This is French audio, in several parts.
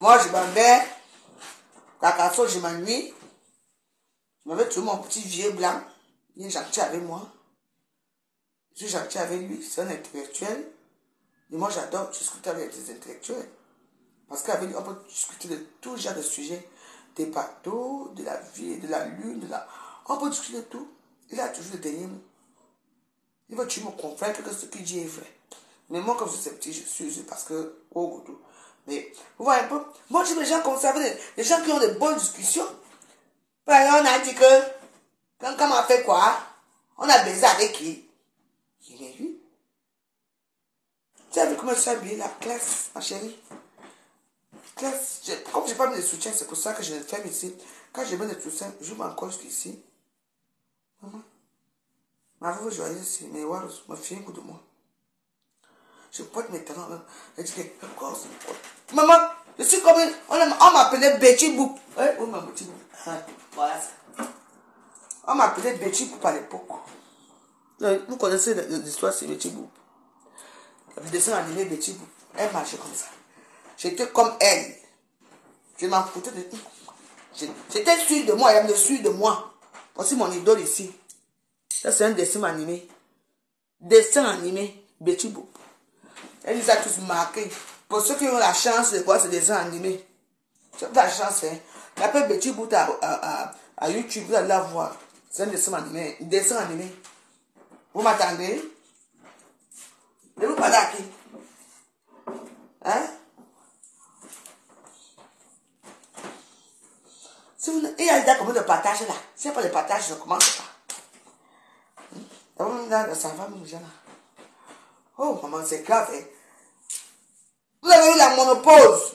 Moi, je m'en vais. Cacasso, je m'ennuie. Je m'avais trouvé mon petit vieux blanc. Il est gentil avec moi. Je suis gentil avec lui. C'est un intellectuel. Et moi, j'adore discuter avec des intellectuels. Parce qu'avec lui, on peut discuter de tout genre de sujets. Des bateaux, de la vie, de la lune, on peut discuter de tout. Il a toujours le dernier mot. Il va toujours me convaincre que ce qu'il dit est vrai. Mais moi, comme je suis sceptique, je suis parce que... Oh, tout. Mais, vous voyez un peu, moi, je dis les gens comme ça, les gens qui ont de bonnes discussions. Par exemple, on a dit que, quand on a fait quoi, on a baisé avec qui? Il est lui. Tu as vu comment je suis habillée, la classe, ma chérie? Classe, comme je n'ai pas mis de soutien, c'est pour ça que je le ferme ici. Quand je mets de soutien, je m'encoche jusqu'ici. Maman, ma vie joyeuse ici, mais Warus, ma fille, un coup de moi. Je porte mes talents même. Elle dit que, maman, je suis comme une, on m'appelait Betty Boop. Ouais, où ma Betty Boop? Voilà ça. On m'appelait Betty Boop à l'époque. Vous connaissez l'histoire sur Betty Boop. Le dessin animé Betty Boop. Elle marchait comme ça. J'étais comme elle. Je m'en foutais de tout. J'étais sûre de moi, elle me sûre de moi. Voici mon idole ici. Ça, c'est un dessin animé. Dessin animé Betty Boop. Elle les a tous marqués. Pour ceux qui ont la chance de voir ces dessins animés, c'est la chance, hein. Tapez Betty Boop à YouTube, vous allez la voir. C'est un dessin animé. Dessin animé. Vous m'attendez? Ne vous parlez à qui? Hein? Si vous, il y a des combien de partage là? S'il n'y a pas de partage, je ne commence pas. Ça va, mon là. Oh, maman, c'est grave, hein? Vous avez eu la monopause.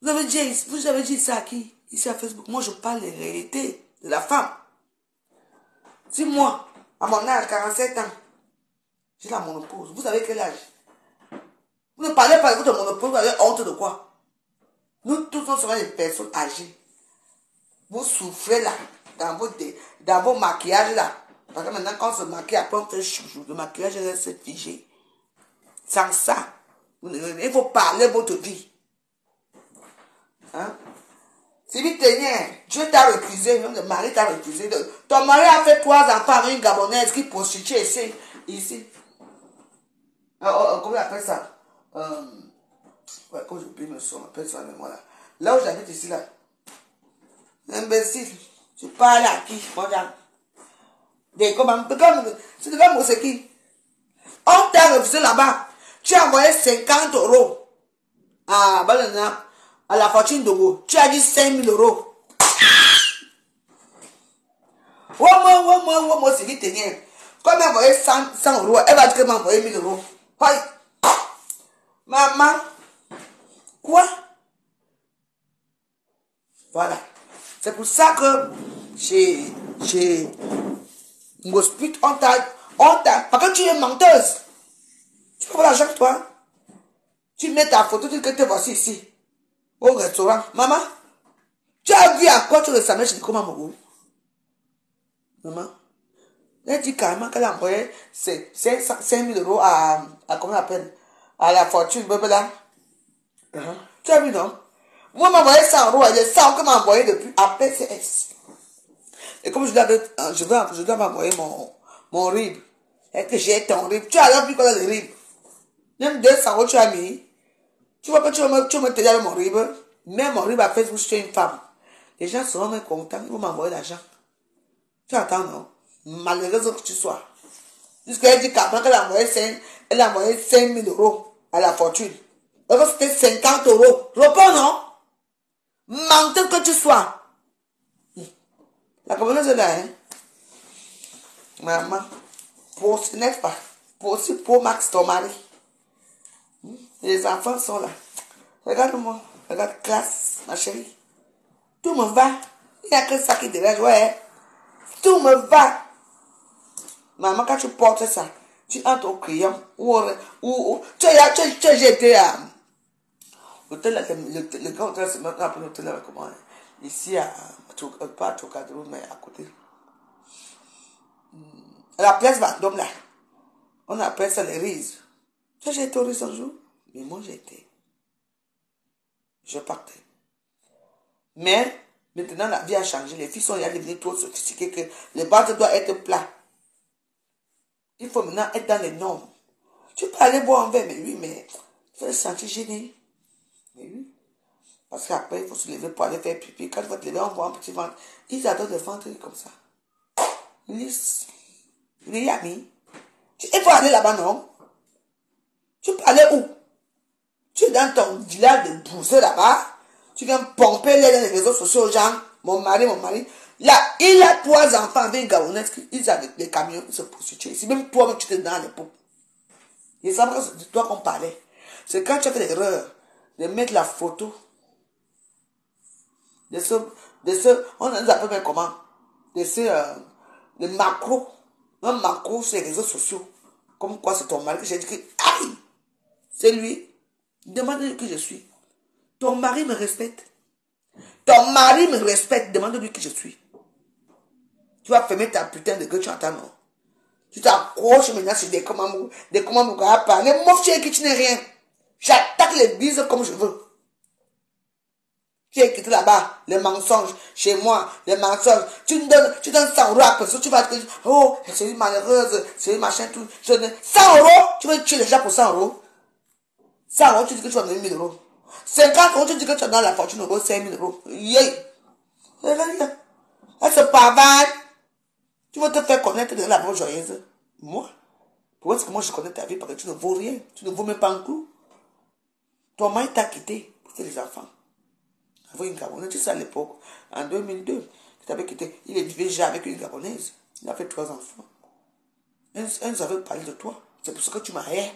Vous avez dit ça à qui? Ici à Facebook. Moi, je parle des réalités de la femme. Si moi, à mon âge, 47 ans, j'ai la monopause. Vous avez quel âge? Vous ne parlez pas de votre monopause, vous avez honte de quoi? Nous tous, nous sommes des personnes âgées. Vous souffrez là, dans vos maquillages là. Parce que maintenant, quand on se maquille, après on fait chouchou, le maquillage reste figé. Sans ça, il faut parler votre vie. Hein? Si vous tenez, Dieu t'a refusé, même le mari t'a refusé. Ton mari a fait 3 enfants avec une Gabonaise qui prostitue ici. Comment on appelle ça? Ouais, quand j'oublie le son, on appelle ça avec moi là. Là où j'habite ici là. Imbécile, tu parles à qui? C'est de comme c'est qui? On t'a refusé là-bas. Tu as envoyé 50 € à la fortune d'Ogo. Tu as dit 5 000 €. Moi, c'est qui tenait. Quand m'a envoyé 100 €, elle va dire qu'elle m'a envoyé 1 000 €. Aïe. Maman. Quoi? Voilà. C'est pour ça que chez Mospit, on t'a. Parce que tu es menteuse. Tu peux voir l'argent que toi. Tu mets ta photo, tu dis que tu es voici ici. Au restaurant. Maman, tu as vu à quoi tu ressemblais chez Nikoma Mogo? Maman, elle dit carrément qu'elle a envoyé 5 000 € à comment on appelle? À la fortune, bébé là. Tu as vu, non? Moi, m'a envoyé 100 €, il y a 100 qu'elle m'a envoyé depuis à PCS. Et comme je dois m'envoyer mon RIB. Et que j'ai ton RIB. Tu as alors vu quoi le RIB? Même 200 € tu as mis. Tu vois que tu vas me t'aider avec mon RIB. Même mon RIB à Facebook, je suis une femme. Les gens seront même contents. Ils vont m'envoyer l'argent. Tu entends, non? Malheureusement que tu sois. Jusqu'à elle dit qu'après qu'elle a envoyé 5 000 € à la fortune. Alors c'était 50 €. Réponds, non? Menteur que tu sois. La communauté est là, hein? Maman, n'est-ce pas? Pour Max, ton mari. Les enfants sont là. Regarde-moi. Regarde, classe, ma chérie. Tout me va. Il n'y a que ça qui dérange, ouais. Tout me va. Maman, quand tu portes ça, tu entres au crayon. Tu as jeté à. Le grand hôtel, c'est maintenant appelé l'hôtel avec comment? Ici, pas à Trocadéro, mais à côté. À la place Vendôme, là. On appelle ça les rises. Tu as jeté au riz un jour? Mais moi, j'ai été. Je partais. Mais, maintenant, la vie a changé. Les filles sont devenues trop sophistiquées que le ventre doit être plat. Il faut maintenant être dans les normes. Tu peux aller boire un verre, mais oui, mais il faut se sentir gêné. Mais oui. Parce qu'après, il faut se lever pour aller faire pipi. Quand tu vas te lever, on voit un petit ventre. Ils adorent le ventre comme ça. Lisse. Yami. Il faut aller là-bas, non? Tu peux aller où? Tu es dans ton village de bouseux là-bas. Tu viens pomper les réseaux sociaux aux gens. Mon mari. Là, il a 3 enfants avec Gabonais. Ils avaient des camions, ils se prostituent. Si même toi, tu étais dans les pots. Il semble que c'est de toi qu'on parlait. C'est quand tu as fait l'erreur de mettre la photo de ce, on les appelle même comment? De macro. Un macro sur les réseaux sociaux. Comme quoi c'est ton mari que j'ai dit que, aïe, c'est lui. Demande-lui qui je suis. Ton mari me respecte. Ton mari me respecte. Demande-lui qui je suis. Tu vas fermer ta putain de gueule, tu entends, non? Tu t'accroches maintenant sur des commandes à parler. Mon chien qui tu n'es rien. J'attaque les bises comme je veux. Tu es quitté là-bas, les mensonges, chez moi, les mensonges. Tu donnes 100 € à personne, tu vas te dire, oh, c'est une malheureuse, c'est une machin, tout. 100 €, tu vas tuer les gens pour 100 €. 100 €, tu dis que tu vas donner 1000 €. 50 €, tu dis que tu vas donner la fortune euro, 5000 €. Yeah. Elle se pavane. Tu vas te faire connaître de la voix joyeuse. Moi? Pourquoi est-ce que moi je connais ta vie? Parce que tu ne vaux rien. Tu ne vaux même pas un clou. Ton mari t'a quitté pour faire des enfants. Avec une Gabonaise, tu sais à l'époque, en 2002, tu t'avais quitté. Il est vivait déjà avec une Gabonaise. Il a fait 3 enfants. Elle nous avait parlé de toi. C'est pour ça que tu m'as haï.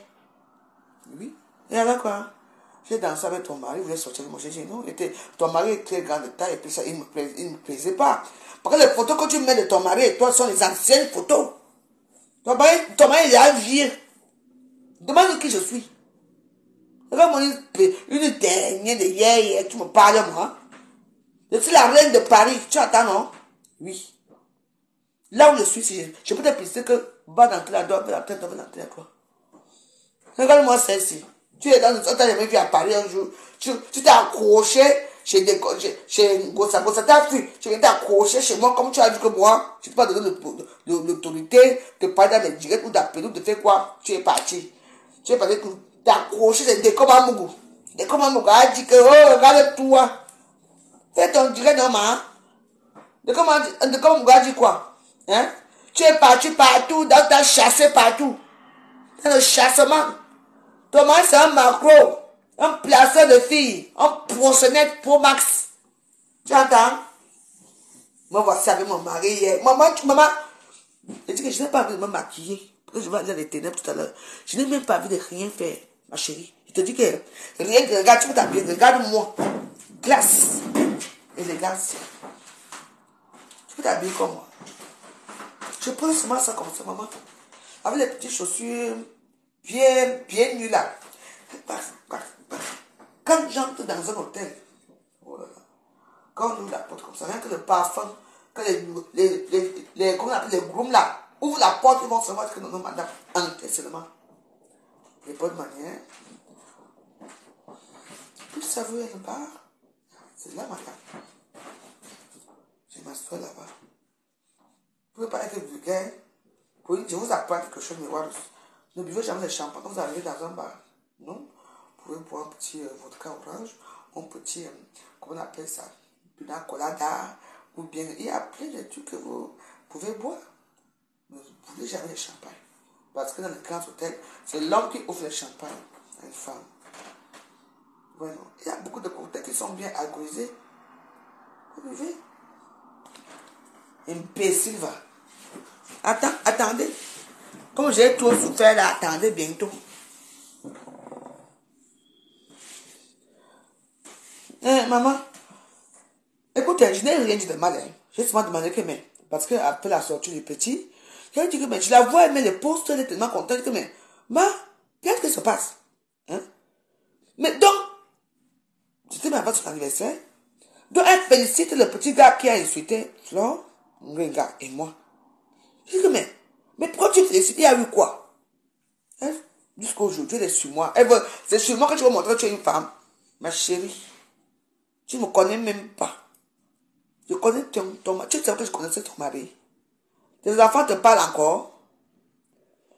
Oui. Et alors quoi? J'ai dansé avec ton mari, il voulait sortir avec moi. J'ai dit non, ton mari est très grand de taille et puis ça, il ne me plaisait pas. Parce que les photos que tu mets de ton mari et toi sont les anciennes photos. Ton mari il a vieux. Demande qui je suis. Regarde-moi une dernière de hier, tu me parles moi. Je suis la reine de Paris, tu entends non? Oui. Là où je suis, je peux te préciser que va dans la doigt, va dans la toi. Regarde-moi celle-ci. Tu es dans une autre vu à Paris un jour. Tu t'es accroché chez Gossa. Gossa t'a fui. Tu viens t'accrocher chez moi comme tu as dit que moi, je ne peux pas donner l'autorité de parler dans les directs ou d'appeler ou de faire quoi. Tu es parti. Tu es parti t'accrocher chez Dekomamougou. Dekomamougou a dit que, oh, regarde-toi. Fais ton direct normal. Dekomamougou a dit quoi? Hein? Tu es parti partout, donc tu as chassé partout. C'est le chassement. Thomas, c'est un macro, un placeur de filles, un proxénète pro max. Tu entends? Moi, voici avec mon mari hier. Maman, je dis que je n'ai pas envie de me maquiller. Parce que je vais aller dans les ténèbres tout à l'heure. Je n'ai même pas envie de rien faire, ma chérie. Je te dis que rien que regarde, tu peux t'habiller. Regarde-moi. Glace. Élégance. Tu peux t'habiller comme moi. Je prends seulement ça comme ça, maman. Avec les petites chaussures bien nul là. Quand j'entre dans un hôtel, oh là là, quand on ouvre la porte comme ça, rien que le parfum, quand comment on appelle les grooms là, ouvrent la porte, ils vont seulement dire que non, madame, entrez seulement. Les bonnes manières. Tout ça veut être bar. C'est là, madame. Je m'assois là-bas. Vous ne pouvez pas être vulgaire. Je vous apprends quelque chose, mais voilà. Ne buvez jamais le champagne quand vous arrivez dans un bar. Non. Vous pouvez boire un petit vodka orange, un petit, comment on appelle ça, une colada, ou bien, il y a plein de trucs que vous pouvez boire. Mais vous ne buvez jamais le champagne. Parce que dans les grands hôtels, c'est l'homme qui offre le champagne à une femme. Bueno, il y a beaucoup de cocktails qui sont bien alcoolisés. Vous buvez. Imbécile va. Attendez. Comme j'ai trop souffert là, attendez bientôt. Maman, écoutez, je n'ai rien dit de mal. Hein. J'ai seulement demandé que, mais, parce qu'après la sortie du petit, j'ai dit que, mais, je la vois, mais les postes, elle est tellement contente que, mais, qu'est-ce qui se passe? Hein? Mais donc, c'était même pas son anniversaire. Donc, elle félicite le petit gars qui a insulté Flore, Ngwenga et moi. Je dis que, mais pourquoi tu félicites? Il y a eu quoi? Jusqu'à aujourd'hui, elle est sur moi. C'est sur moi que tu vas montrer que tu es une femme. Ma chérie. Tu ne me connais même pas. Je connais ton mari. Tu sais que je connaissais ton mari. Tes enfants te parlent encore.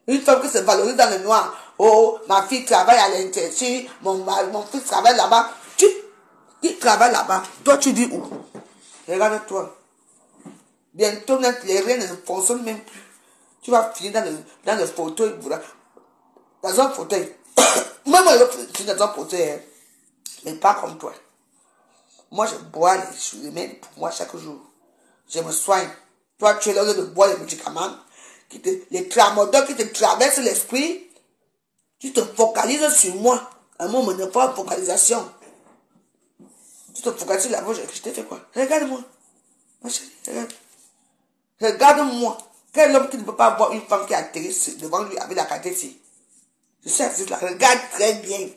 Une femme qui se valorise dans le noir. Oh, ma fille travaille à l'intérieur. Mon fils travaille là-bas. Qui travaille là-bas? Toi, tu dis où? Regarde-toi. Bientôt, les rien ne fonctionnent même plus. Tu vas finir dans le fauteuil. Dans un fauteuil. Même moi, je suis dans un fauteuil. Hein. Mais pas comme toi. Moi, je bois les remèdes pour moi chaque jour. Je me soigne. Toi, tu es là de boire les médicaments, les tramadol qui te traversent l'esprit. Tu te focalises sur moi. Un moment, ne pas focalisation. Tu te focalises sur la voix. Je t'ai fait quoi? Regarde-moi. Ma chérie, regarde. Regarde-moi. Quel homme qui ne peut pas voir une femme qui atterrit devant lui avec la qualité ici? Je sais, je la regarde très bien.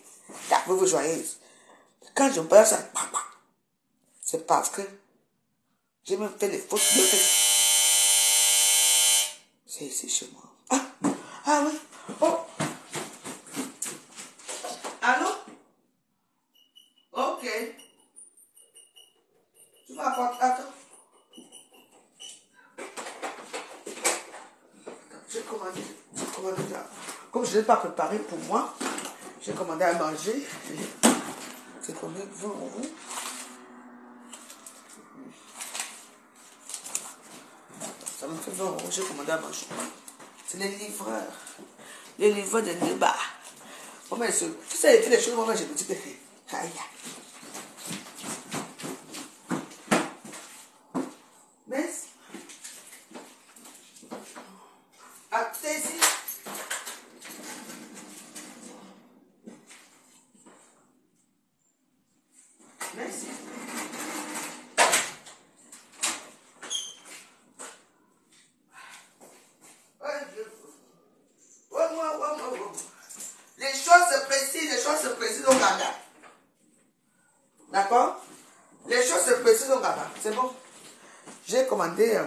Ta pauvre joyeuse. Quand je parle ça, papa, c'est parce que je me fais les fautes. C'est ici chez moi. Ah oui. Oh. Allô? Ok. Tu vas apporter. Attends. J'ai commandé là. Comme je ne l'ai pas préparé pour moi, j'ai commandé à manger. C'est combien? 20 €. Ça me fait 20 €. J'ai commandé à manger. C'est les livreurs. Les livreurs de Neba. Moi, tu sais, il fait les choses, moi, je me dis que. Aïe. Mais. Ah, c'est ici. Merci. Les choses se précisent au Ghana. D'accord? Les choses se précisent au Ghana. C'est bon? J'ai commandé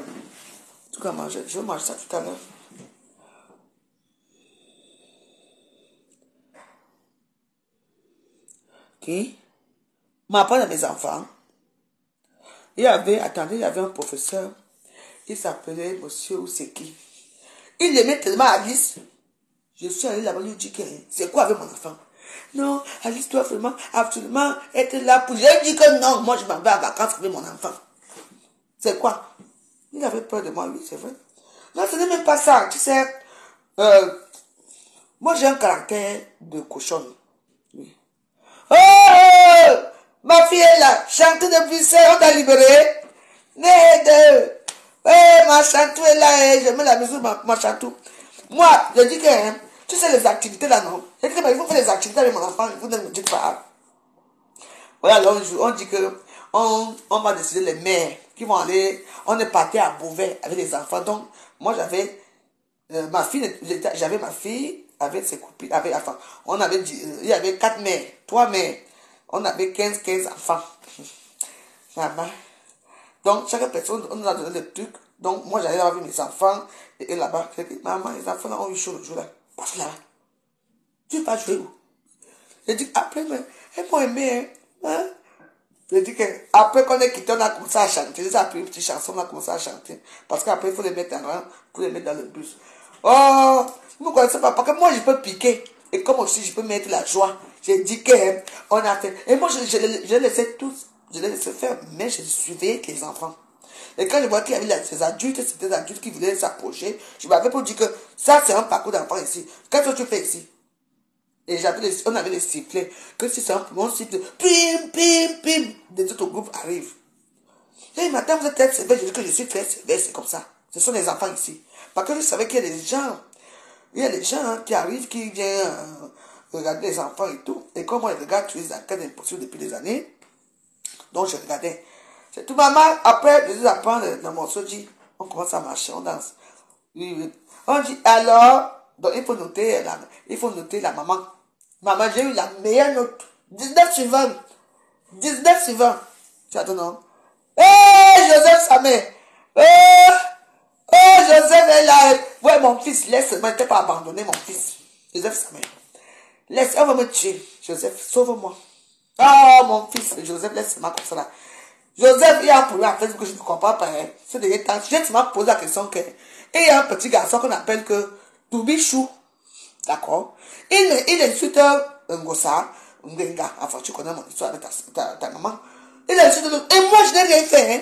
tout à manger. Je vais manger ça tout à l'heure. Ok? M'apprendre à mes enfants. Il y avait un professeur. Il s'appelait Monsieur Ousseki. Il aimait tellement Alice. Je suis allée là-bas lui dire que c'est quoi avec mon enfant? Non, Alice doit vraiment, absolument être là pour. J'ai dit que non, moi je m'en vais à vacances avec mon enfant. C'est quoi? Il avait peur de moi, oui, c'est vrai. Non, ce n'est même pas ça. Tu sais, moi j'ai un caractère de cochonne. Oui. Oh! Ma fille est là, chante depuis ça, on t'a libéré. Ma chantou est là, je mets la musique, ma chantou. Moi, je dis que, hein, tu sais, les activités là, non. Je dis que, il faut faire les activités avec mon enfant, vous ne me dites pas. Voilà, alors on dit que, on va décider les mères qui vont aller, on est parti à Beauvais avec les enfants. Donc, moi, j'avais ma fille avec ses copines, enfin, il y avait 4 mères, 3 mères. On avait 15 enfants. Maman. Donc, chaque personne, on nous a donné des trucs. Donc, moi, j'allais avec mes enfants. Et là-bas, je dis, maman, les enfants là, ont eu chaud le jour là. Passe là. Tu vas jouer où? Je dis, après, mais, elles m'ont aimé, hein? Je dis que, après qu'on est quitté, on a commencé à chanter. J'ai appris une petite chanson, on a commencé à chanter. Parce qu'après, il faut les mettre en rang, pour les mettre dans le bus. Oh, vous ne connaissez pas, parce que moi, je peux piquer. Et comme aussi, je peux mettre la joie. J'ai dit que, on a fait. Et moi, je les laissais tous. Je les laissais faire, mais je suivais avec les enfants. Et quand je vois qu'il y avait ces adultes, c'était des adultes qui voulaient s'approcher, je m'avais pour dire que ça, c'est un parcours d'enfant ici. Qu'est-ce que tu fais ici? Et on avait les sifflets. Que si c'est un bon sifflet, pim, pim, pim, des autres groupes arrivent. Et maintenant, vous êtes très sévère, je dis que je suis très sévère, c'est comme ça. Ce sont les enfants ici. Parce que je savais qu'il y a des gens, hein, qui arrivent, qui viennent regarder les enfants et tout. Et comme moi, je regarde tous les enquêtes impossibles depuis des années, donc je regardais. C'est tout, maman, après, je les apprends dans mon soji. On commence à marcher, on danse. Oui, oui. On dit, alors, donc il faut noter la maman. Maman, j'ai eu la meilleure note. 19 sur 20. 19 sur 20. Tu attends, non? Joseph Samé. Joseph est là. Ouais, mon fils, laisse-moi. Ne t'ai pas abandonné, mon fils. Joseph Samé. Laisse, on va me tuer. Joseph, sauve-moi. Oh, mon fils, Joseph, laisse-moi comme ça là. Joseph, il y a un problème à Facebook que je ne comprends pas. Hein. Ce dernier temps, j'ai posé la question que. Et il y a un petit garçon qu'on appelle que Toubichou. D'accord? Il insulte Ngossa, Ngenga. Enfin, tu connais mon histoire avec ta maman. Il insulte l'autre. Et moi, je n'ai rien fait. Hein.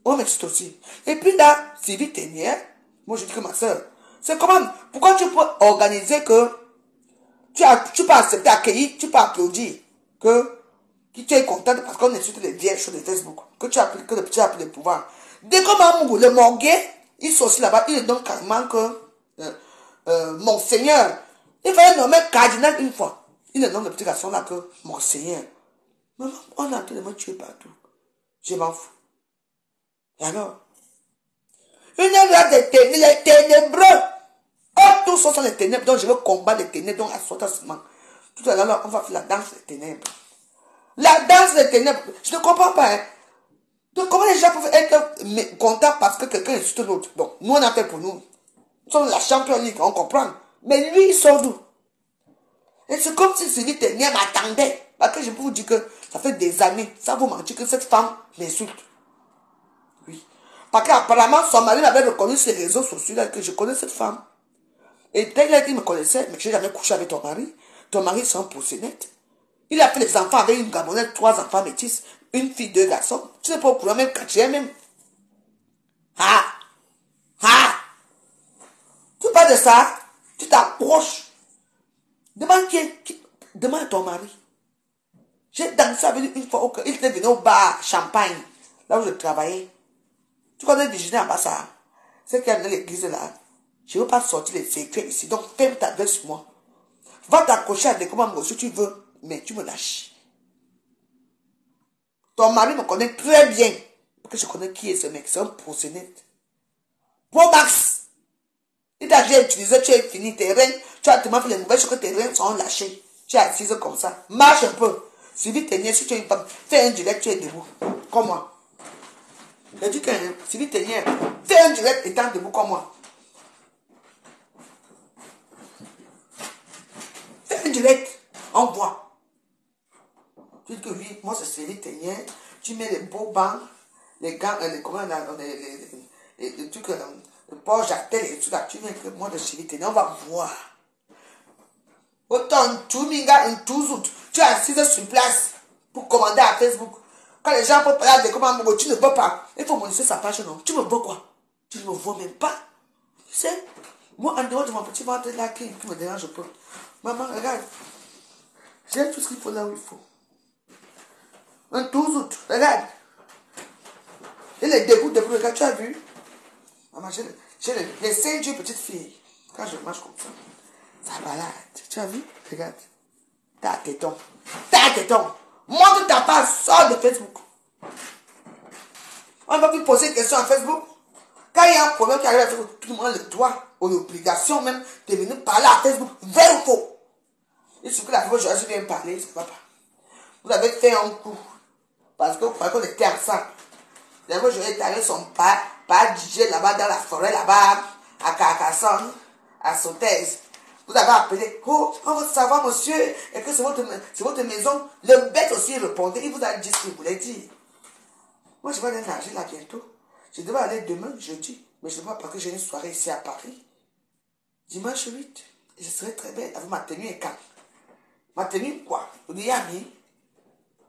On m'insulte aussi. Et puis là, Sylvie Ténière, moi je dis que ma soeur, c'est comment? Pourquoi tu peux organiser que tu peux accepter, accueillir, tu peux applaudir que tu es content parce qu'on insulte les vieilles choses de Facebook, que tu appliques, que le petit a pris le pouvoir. Dès que Mamou, le morguet, il sont aussi là-bas, il donne carrément que Monseigneur, il fallait nommer cardinal une fois. Il ne nomme le petit garçon là que Monseigneur. Maman, on a tout le monde tué partout. Je m'en fous. Et alors? Une race de ténèbres, les ténébreux. Oh, tous sont les ténèbres, donc je veux combattre les ténèbres, donc assourdissement. Tout à l'heure, on va faire la danse des ténèbres. La danse des ténèbres, je ne comprends pas. Hein. Donc, comment les gens peuvent être contents parce que quelqu'un insulte l'autre? Donc, nous, on a fait pour nous. Nous sommes la Champions League, on comprend. Mais lui, il sort d'où? Et c'est comme si Sylvie Ténière m'attendait. Parce que je peux vous dire que ça fait des années, ça vous mentir que cette femme m'insulte. Oui. Parce qu'apparemment, son mari m'avait reconnu sur les réseaux sociaux là, que je connais cette femme. Et dès qu'il me connaissait, mais je n'ai jamais couché avec ton mari. Ton mari, c'est un proxénète. Il a fait des enfants avec une Gabonaise, 3 enfants métis, une fille, 2 garçons. Tu sais pas au courant, même quatrième même. Ah! Ah! Tu parles de ça, tu t'approches. Demande à ton mari. J'ai dansé avec lui une fois, il était venu au bar Champagne, là où je travaillais. Tu connais Virginie en bas ça? C'est qu'il y a dans l'église là. Je ne veux pas sortir les secrets ici, donc ferme ta gueule sur moi. Va t'accrocher à des commandes si tu veux, mais tu me lâches. Ton mari me connaît très bien, parce que je connais qui est ce mec, c'est un proxénète. Pro Max, il t'a déjà utilisé, tu as fini tes reins, tu as tellement fait les mauvaises choses que tes reins sont lâchés. Tu es assise comme ça, marche un peu. Sylvie Ténière, si tu es une femme, fais un direct, tu es debout, comme moi. Je dis que Sylvie Ténière, fais un direct étant debout comme moi. Fais un direct, on voit. Tu dis que oui, moi c'est Sylvie Ténière, tu mets les beaux bancs, les gants, les trucs, le port j'attelle et tout là, tu mets que moi de Sylvie Ténière, on va voir. Autant tout minga, une tout tu es assise sur place pour commander à Facebook. Quand les gens peuvent parler de comment tu ne veux pas. Il faut modifier sa page, non. Tu me veux quoi? Tu ne me vois même pas. Tu sais, moi en dehors de mon petit ventre là qui me dérange pas. Maman, regarde. J'ai tout ce qu'il faut là où il faut. Un tout regarde. Et les dégoûts de regarde, tu as vu? Maman, j'ai les seins d'une petite fille. Quand je marche comme ça balade. Tu as vu? Regarde. T'as téton. Montre ta page, sors de Facebook. On va plus poser une question à Facebook. Quand il y a un problème qui arrive à Facebook, tout le monde a le droit ou l'obligation même de venir parler à Facebook. Vrai ou faux? Il suffit que la fois j'aurais dû bien parler, ça va pas. Vous avez fait un coup. Parce que vous croyez qu'on était ensemble. La fois j'aurais été avec son père DJ là-bas dans la forêt, là-bas, à Carcassonne, à Sautez. Vous avez appelé, oh, on veut savoir, monsieur, et que c'est votre maison. Le bête aussi répondait, il vous a dit ce qu'il voulait dire. Moi, je vais aller nager là bientôt. Je devais aller demain, jeudi, mais je ne vais pas parce que j'ai une soirée ici à Paris. Dimanche 8, je serai très belle avec ma tenue et quand. Ma tenue, quoi? Vous dites, ami.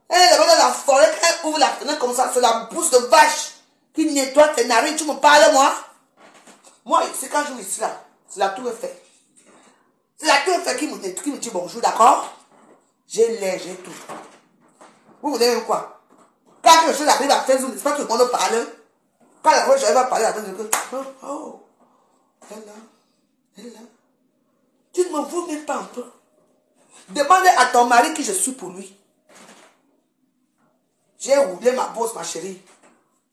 Elle est là-bas dans la forêt, elle ouvre la fenêtre comme ça, c'est la bouse de vache qui nettoie tes narines. Tu me parles, moi? Moi, c'est quand je suis ici là, c'est la tour Eiffel. C'est la tour Eiffel qui me dit bonjour, d'accord? J'ai l'air, j'ai tout. Vous voulez même quoi? Quand quelque chose arrive à Facebook, c'est pas tout le monde parle. Quand la fois je vais parler à Facebook, oh, elle est là. Tu ne me vois même pas un peu. Demande à ton mari qui je suis pour lui. J'ai roulé ma bourse, ma chérie.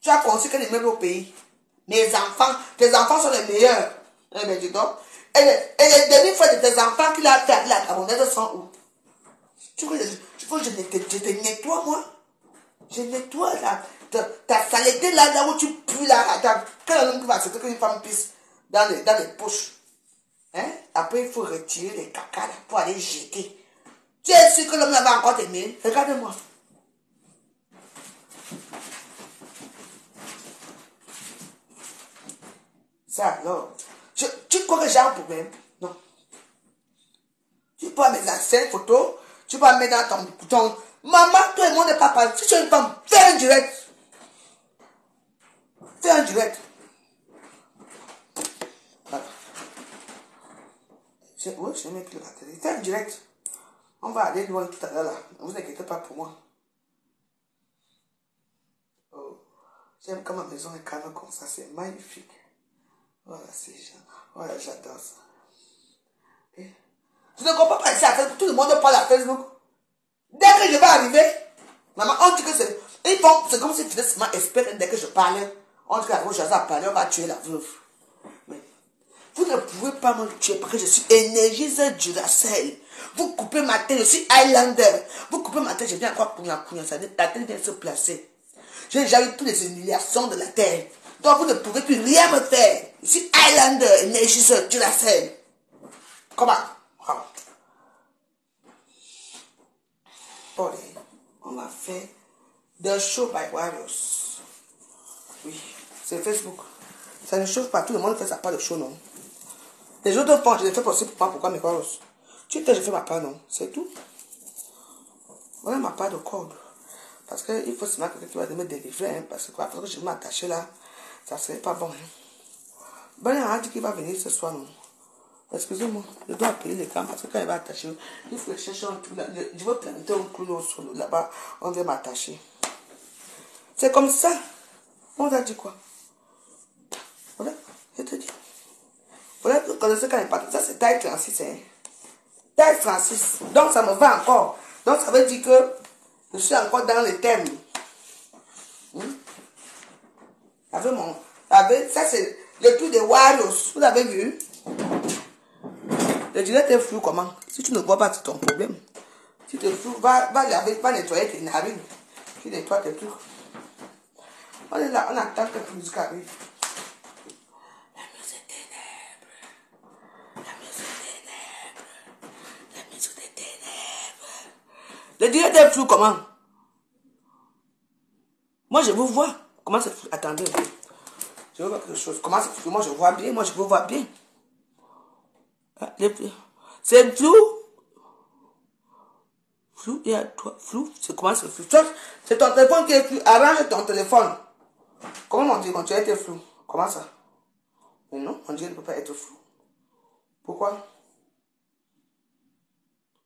Tu as conçu qu'elle est même au pays. Mes enfants, tes enfants sont les meilleurs. Eh bien, dis donc. Et les demi-frères de tes enfants qu'il a fait avec la Gabonaise sont où? Tu veux que je te nettoie, moi? Je nettoie ta saleté là où tu pues là. Quel homme qui va accepter qu'une femme pisse dans les poches? Hein? Après, il faut retirer les caca là pour aller jeter. Tu es sûr que l'homme là va encore t'aimer? Regarde-moi. Ça alors. Tu crois que j'ai un problème? Non. Tu peux mettre la scène photo, tu peux mettre dans ton... Maman, tout le monde n'est pas parlé. Si tu es une femme, fais un direct. Fais un direct. Voilà. Oui, je n'ai plus la télé. Fais un direct. On va aller loin tout à l'heure là. Ne vous inquiétez pas pour moi. Oh. J'aime quand ma maison est calme comme ça. C'est magnifique. Voilà, c'est génial. Voilà, j'adore ça. Et je ne comprends pas ici à Facebook. Tout le monde parle à Facebook. Dès que je vais arriver, maman, on dit que c'est... Ils font... C'est comme si tu étais seulement expert. Dès que je parlais, on dit que la grosse chose à parler, on va tuer la veuve. Mais vous ne pouvez pas me tuer parce que je suis énergiseur Duracell. Vous coupez ma tête, je suis Highlander. Vous coupez ma tête, je viens encore pour la ça. La tête vient se placer. J'ai déjà eu toutes les humiliations de la terre. Donc vous ne pouvez plus rien me faire. Je suis Highlander, énergiseur Duracell. Comment? Bon, on va faire The Show by Warriors. Oui, c'est Facebook. Ça ne chauffe pas, tout le monde fait sa part de show, non? Les autres font, je les fais aussi pour moi, pourquoi mes Warriors? Tu sais, je fais ma part, non? C'est tout. Voilà ma part de corde. Parce qu'il faut seulement que tu vas me délivrer, hein, parce que quoi, parce que je vais m'attacher là, ça serait pas bon. Hein. Ben, il y a un dit qu'il va venir ce soir, non? Excusez-moi, je dois appeler les gars parce que quand il va attacher, il faut chercher un trou là. Je vais planter un clou au sol là-bas, on vient m'attacher. C'est comme ça. On t'a dit quoi? Voilà, je te dis. Voilà, vous connaissez quand il part. Ça, c'est taille 36. Hein. Taille 36. Donc, ça me va encore. Donc, ça veut dire que je suis encore dans le thème. Avec mon... ça, c'est le truc des Warriors. Vous avez vu? Le direct est flou comment? Si tu ne vois pas, c'est ton problème. Si tu es flou, va nettoyer tes narines. Tu nettoies tes trucs. On est là, on attend que la musique arrive. La musique des ténèbres. La musique des ténèbres. La musique des ténèbres. Le direct est flou comment? Moi, je vous vois. Comment c'est flou? Attendez. Je veux voir quelque chose. Comment c'est flou? Moi, je vois bien. Moi, je vous vois bien. C'est flou. Flou, il y a toi. Flou, c'est comment c'est flou? C'est ton téléphone qui est flou. Arrange ton téléphone. Comment mon Dieu, quand tu as été flou? Comment ça? Mais non, mon Dieu ne peut pas être flou. Pourquoi?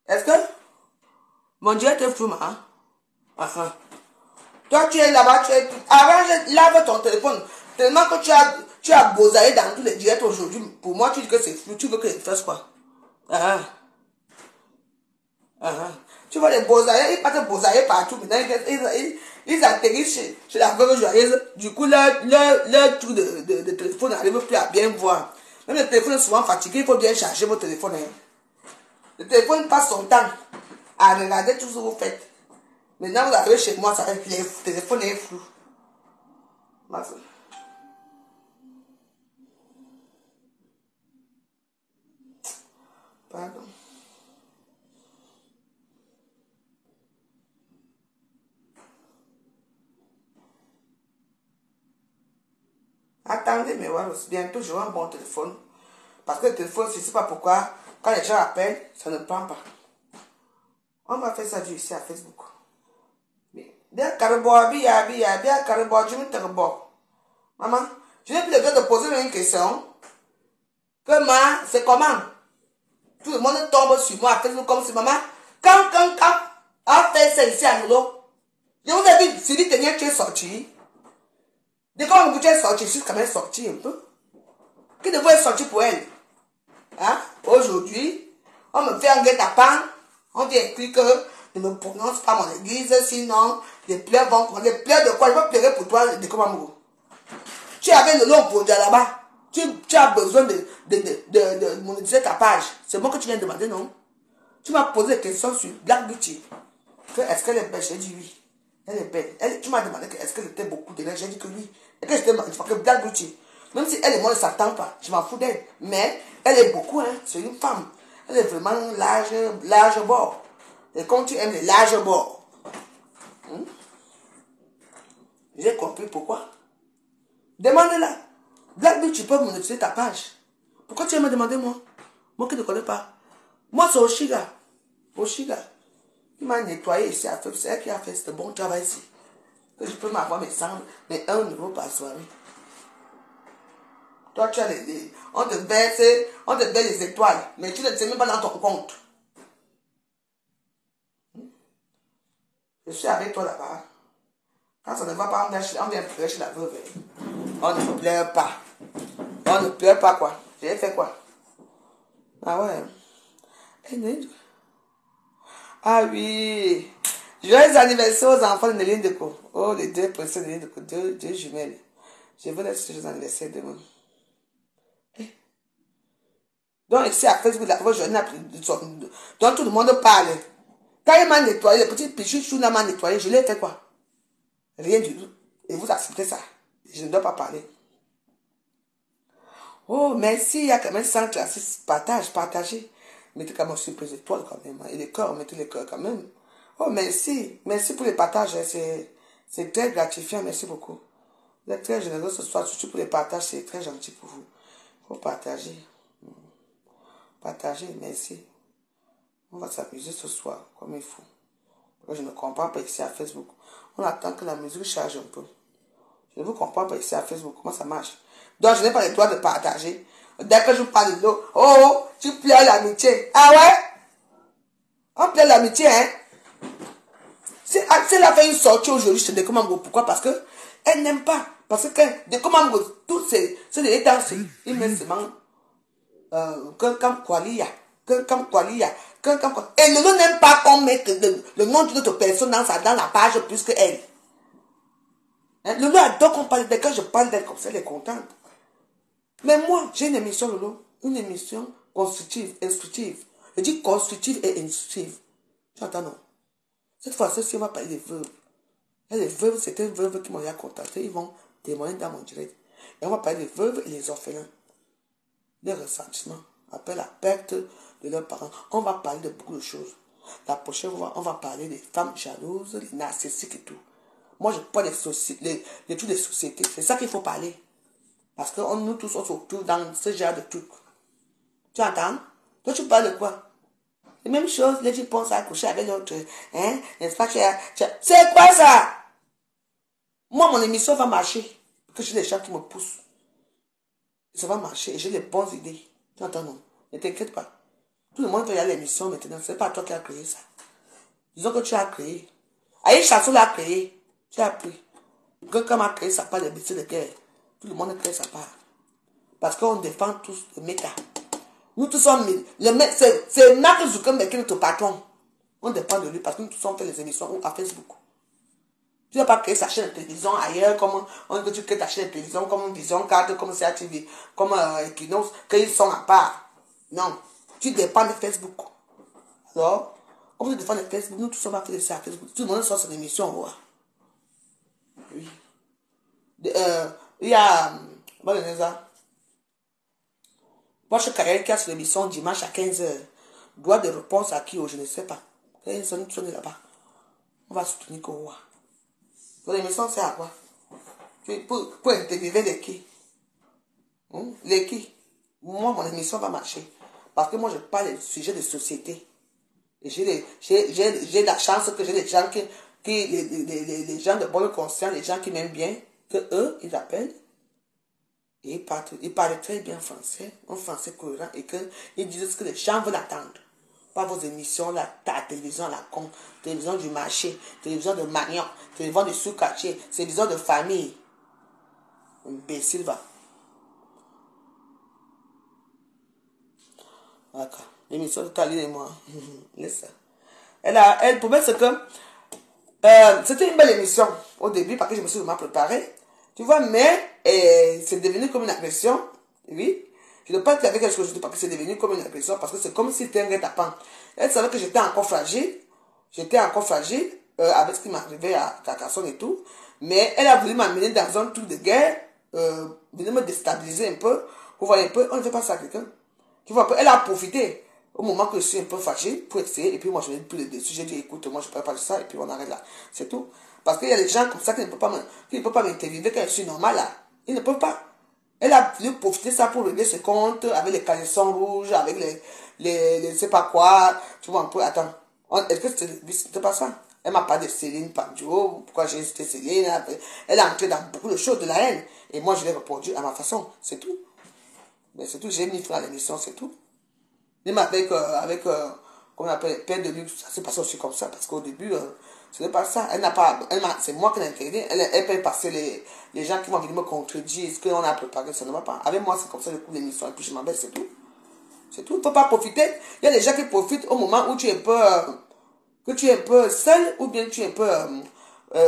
Est-ce que mon Dieu était flou, ma? Toi, tu es là-bas, arrange, lave ton téléphone. Tellement que tu as bosaillé dans tous les directs aujourd'hui. Pour moi, tu dis que c'est flou. Tu veux que je fasse quoi? Tu vois les bosaillés, ils partent bosailler partout. Maintenant, ils atterrissent chez la veuve joyeuse. Du coup, leur truc de téléphone n'arrive plus à bien voir. Même le téléphone est souvent fatigué, il faut bien charger votre téléphone. Hein. Le téléphone passe son temps à regarder tout ce que vous faites. Maintenant, vous arrivez chez moi, ça, le téléphone est flou. Pardon. Attendez, mais voilà, bientôt j'aurai un bon téléphone. Parce que le téléphone, je ne sais pas pourquoi, quand les gens appellent, ça ne prend pas. On va faire ça ici à Facebook. Bien, carrément, bien, carrément, je me terre. Maman, je n'ai plus le droit de poser une question. Que c'est comment? Tout le monde tombe sur moi à Facebook comme si maman, quand, a fait ça ici à Nolo. Je vous ai dit, Sylvie Tenier, tu es sorti. Dès qu'on tu es sorti, je suis quand même sorti un peu. Qui devrait sortir pour elle? Hein? Aujourd'hui, on me fait un guet-apens. On dit écrit que ne me prononce pas mon église, sinon les pleurs vont prendre. Les pleurs de quoi? Je vais pleurer pour toi de comment? Tu avais le long produit là-bas. Tu as besoin de monétiser ta page. C'est moi que tu viens de demander, non? Tu m'as posé des questions sur Black Beauty. Est-ce qu'elle est belle? J'ai dit oui. Elle est belle. Tu m'as demandé est-ce qu'elle était beaucoup de l'air. J'ai dit que oui. Et que j'étais que Black Beauty. Même si elle et moi ne s'attendent pas, je m'en fous d'elle. Mais elle est beaucoup, hein. C'est une femme. Elle est vraiment large bord. Et quand tu aimes les larges bords, j'ai compris pourquoi. Demande-la. Blackbeat, tu peux monétiser ta page. Pourquoi tu viens me demander, moi? Moi qui ne connais pas. Moi, c'est Oshiga. Oshiga. Il m'a nettoyé ici. C'est elle qui a fait ce bon travail ici. Que je peux m'avoir mes 1 € par soirée. Toi, tu as on te verse les étoiles. Mais tu ne sais même pas dans ton compte. Je suis avec toi là-bas. Quand ça ne va pas, on vient pleurer chez la veuve. On ne pleure pas. On ne pleure pas quoi. J'ai fait quoi? Ah ouais. Ah oui. Joyeux anniversaire aux enfants de Néline Deco. Oh, les deux précieux de Néline Deco. Deux jumelles. Je veux leur souhaiter joyeux anniversaire demain. Donc ici à Facebook, la journée donc tout le monde parle. Quand il m'a nettoyé, le petit pichou m'a nettoyé, je l'ai fait quoi? Rien du tout. Et vous acceptez ça. Je ne dois pas parler. Oh, merci, il y a quand même 136 partagez. Mettez quand même surprise étoile quand même. Et les cœurs, mettez les cœurs quand même. Oh, merci. Merci pour les partages. C'est très gratifiant. Merci beaucoup. Vous êtes très généreux ce soir, surtout pour les partages. C'est très gentil pour vous. Il faut partager. Partagez, merci. On va s'amuser ce soir comme il faut. Je ne comprends pas ici à Facebook. On attend que la musique charge un peu. Je ne vous comprends pas ici à Facebook. Comment ça marche? Donc, je n'ai pas le droit de partager. Dès que je parle de l'eau, oh, tu pleures l'amitié. Ah ouais? On pleure l'amitié, hein? Si elle a fait une sortie aujourd'hui chez Dekomango, pourquoi? Parce que elle n'aime pas. Parce que Dekomango, tous ces dans ils mettent seulement comme Kwalia. Comme Kwalia. Et Lolo n'aime pas qu'on mette le nom d'une autre personne dans la page plus que elle. Hein? Lolo adore qu'on parle d'elle. Quand je parle d'elle comme ça, elle est contente. Mais moi, j'ai une émission, Lolo. Une émission constructive, instructive. Je dis constructive et instructive. Tu entends, non? Cette fois-ci, on va parler des veuves. Et les veuves, c'est une veuve qui m'ont contacté. Ils vont témoigner dans mon direct. Et on va parler des veuves et les orphelins. Les ressentiments. Après la perte de leurs parents. On va parler de beaucoup de choses. La prochaine fois, on va parler des femmes jalouses, les narcissiques et tout. Moi, je parle des trucs de société. C'est ça qu'il faut parler. Parce que nous tous, on se retrouve dans ce genre de trucs. Tu entends? Toi, tu parles de quoi? Les mêmes choses, les gens pensent à coucher avec l'autre. Hein? N'est-ce pas? C'est quoi ça? Moi, mon émission va marcher. Parce que j'ai des gens qui me poussent. Ça va marcher et j'ai les bonnes idées. Tu entends, non? Ne t'inquiète pas. Tout le monde peut y aller à l'émission maintenant. Ce n'est pas toi qui as créé ça. Disons que tu as créé. Aïe Chassou l'a créé. Tu as appris. Quelqu'un m'a créé sa part de métier de guerre. Tout le monde crée sa part. Parce qu'on défend tous le méta. Nous tous sommes... C'est Mark Zuckerberg qui est notre patron. On dépend de lui parce que nous tous on fait les émissions à Facebook. Tu n'as pas créé sa chaîne de télévision ailleurs, comme tu crées ta chaîne de télévision, comme Vision 4, comme CATV, comme Equinox, qu'ils sont à part. Non. Tu dépends de Facebook. Alors, on veut défendre Facebook, nous tous on va faire ça à Facebook. Tout le monde sort son émission. Ouais. Oui. Il y a... Bon, Poche Carrière qui a sur l'émission dimanche à 15h. Droit de réponse à qui? Je ne sais pas. Ils sont là-bas. On va soutenir Kowa. L'émission, c'est à quoi? Pour interviewer les qui? Les qui? Moi, mon émission va marcher. Parce que moi, je parle des sujets de société. Et j'ai la chance que j'ai des gens les gens de bonne conscience, les gens qui m'aiment bien, que eux, ils appellent. Et ils parlent très bien français, un français cohérent, et qu'ils disent ce que les gens veulent attendre. Pas vos émissions, la télévision, la télévision du marché, télévision de Magnon, télévision de sous-quartier, télévision de famille. Imbécile, va. D'accord. L'émission de Tali et moi. Laisse ça. Le problème, c'est que c'était une belle émission au début, parce que je me suis vraiment préparée. Tu vois, mais c'est devenu comme une agression. Oui. Je ne veux pas qu'il y avait quelque chose, parce que c'est devenu comme une agression, parce que c'est comme si c'était un guet-apens. Elle savait que j'étais encore fragile. Avec ce qui m'arrivait à Carcassonne et tout. Mais elle a voulu m'amener dans un truc de guerre, venir me déstabiliser un peu. Vous voyez un peu, on ne fait pas ça à quelqu'un. Tu vois, elle a profité au moment que je suis un peu fragile pour essayer. Et puis moi, je n'ai plus de dessus. J'ai dit, écoute, moi, je ne peux pas de ça. Et puis on arrête là. C'est tout. Parce qu'il y a des gens comme ça qui ne peuvent pas m'interviewer quand je suis normal là. Ils ne peuvent pas. Elle a voulu profiter ça pour régler ses comptes avec les caleçons rouges, avec les je sais pas quoi. Tu vois un peu, attends. Est-ce que c'était pas ça? Elle m'a parlé de Céline Pandio, pourquoi j'ai cité Céline. Elle a entré dans beaucoup de choses de la haine. Et moi, je l'ai répondu à ma façon. C'est tout. Mais c'est tout. J'ai mis fin à l'émission, c'est tout. Même comment on appelle, Père de luxe, ça s'est passé aussi comme ça. Parce qu'au début, ce n'est pas ça. C'est moi qui l'ai intégré. Elle peut passer les gens qui vont venir me contredire. Ce qu'on a préparé, ça ne va pas. Avec moi, c'est comme ça, je coupe l'émission et puis je m'en vais, c'est tout. C'est tout. Il ne faut pas profiter. Il y a des gens qui profitent au moment où tu es un peu, que tu es un peu seul ou bien tu es un peu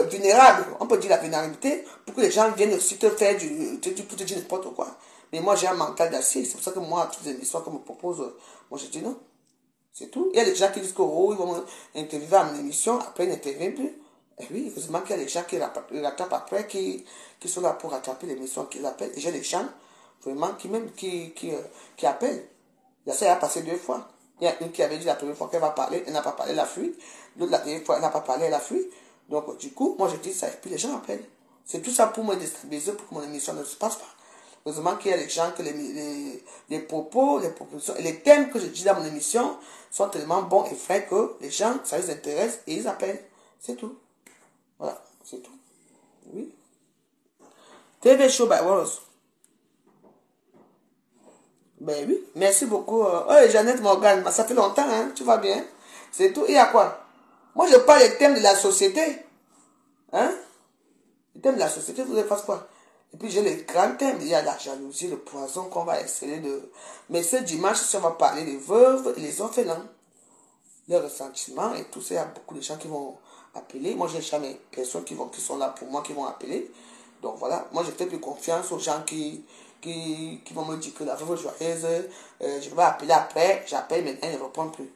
vulnérable. On peut dire la vulnérabilité pour que les gens viennent aussi te faire pour te dire n'importe quoi. Mais moi, j'ai un mental d'acier. C'est pour ça que moi, toutes les émissions qu'on me propose, moi, je dis non. C'est tout. Il y a des gens qui disent que oh, ils vont m'interviewer à mon émission, après ils n'interviennent plus. Et oui, heureusement qu'il y a des gens qui rattrapent après, qui sont là pour rattraper l'émission qu'ils appellent. Et j'ai des gens, vraiment, qui appellent. Il y a ça, il a passé 2 fois. Il y a une qui avait dit la première fois qu'elle va parler, elle n'a pas parlé, elle a fui. L'autre, la deuxième fois, elle n'a pas parlé, elle a fui. Donc, du coup, moi, je dis ça, et puis les gens appellent. C'est tout ça pour me déstabiliser, pour que mon émission ne se passe pas. Heureusement qu'il y a des gens que les propos, les propositions et les thèmes que je dis dans mon émission sont tellement bons et frais que les gens, ça les intéresse et ils appellent. C'est tout. Voilà, c'est tout. Oui. TV Show by Rose. Ben oui, merci beaucoup. Oh, Jeannette Morgan, ça fait longtemps, hein, tu vas bien. C'est tout. Il y a quoi? Moi, je parle des thèmes de la société. Hein? Les thèmes de la société, vous voulez faire quoi? Et puis j'ai les grands thèmes. Il y a la jalousie, le poison qu'on va essayer de... Mais ce dimanche, on va parler des veuves et les orphelins. Les ressentiments et tout ça. Il y a beaucoup de gens qui vont appeler. Moi, j'ai jamais personne qui sont là pour moi, qui vont appeler. Donc voilà, moi je fais plus confiance aux gens qui vont me dire que la veuve joyeuse, je vais appeler après, j'appelle maintenant, ils ne répondent plus.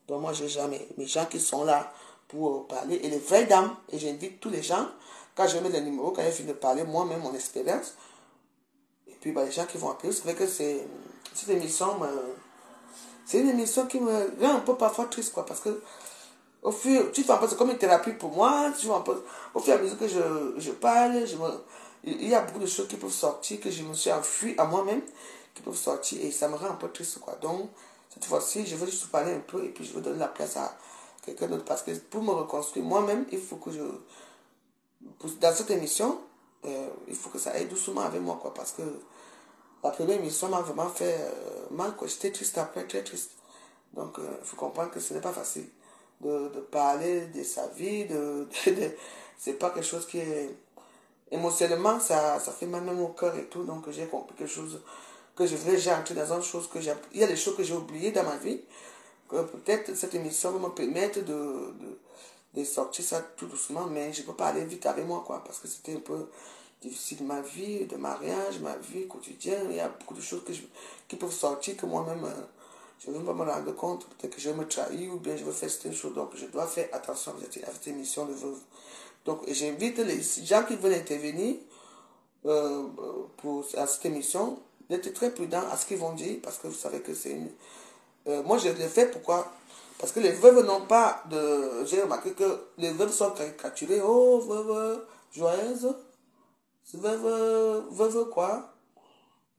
Donc moi, j'ai jamais mes gens qui sont là pour parler. Et les vraies dames, et j'invite tous les gens, quand je mets les numéros, quand je finis de parler, moi-même, mon expérience, et puis bah, les gens qui vont appeler, c'est vrai que cette émission, c'est une émission qui me rend un peu parfois triste, quoi, parce que tu fais un peu, c'est comme une thérapie pour moi, tu vois un peu, au fur et à mesure que je parle, il y a beaucoup de choses qui peuvent sortir, que je me suis enfui à moi-même, qui peuvent sortir, et ça me rend un peu triste, quoi. Donc, cette fois-ci, je veux juste parler un peu, et puis je veux donner la place à quelqu'un d'autre, parce que pour me reconstruire moi-même, il faut que dans cette émission, il faut que ça aille doucement avec moi, quoi, parce que la première émission m'a vraiment fait mal, quoi. J'étais triste après, très triste. Donc, il faut comprendre que ce n'est pas facile de parler de sa vie, c'est pas quelque chose qui est... Émotionnellement, ça fait mal même au cœur et tout, donc j'ai compris quelque chose que j'ai entré dans une chose que j'ai... Il y a des choses que j'ai oubliées dans ma vie, que peut-être cette émission va me permettre de sortir ça tout doucement, mais je peux pas aller vite avec moi, quoi, parce que c'était un peu difficile ma vie de mariage, ma vie quotidienne, il y a beaucoup de choses qui peuvent sortir que moi-même, je ne vais pas me rendre compte, peut-être que je vais me trahir ou bien je vais faire certaines choses, donc je dois faire attention à cette émission de veuve. Donc j'invite les gens qui veulent intervenir à cette émission d'être très prudents à ce qu'ils vont dire, parce que vous savez que c'est une... moi je le fais pourquoi? Parce que les veuves n'ont pas de... J'ai remarqué que les veuves sont caricaturées. Oh, veuve joyeuse. Veuve quoi?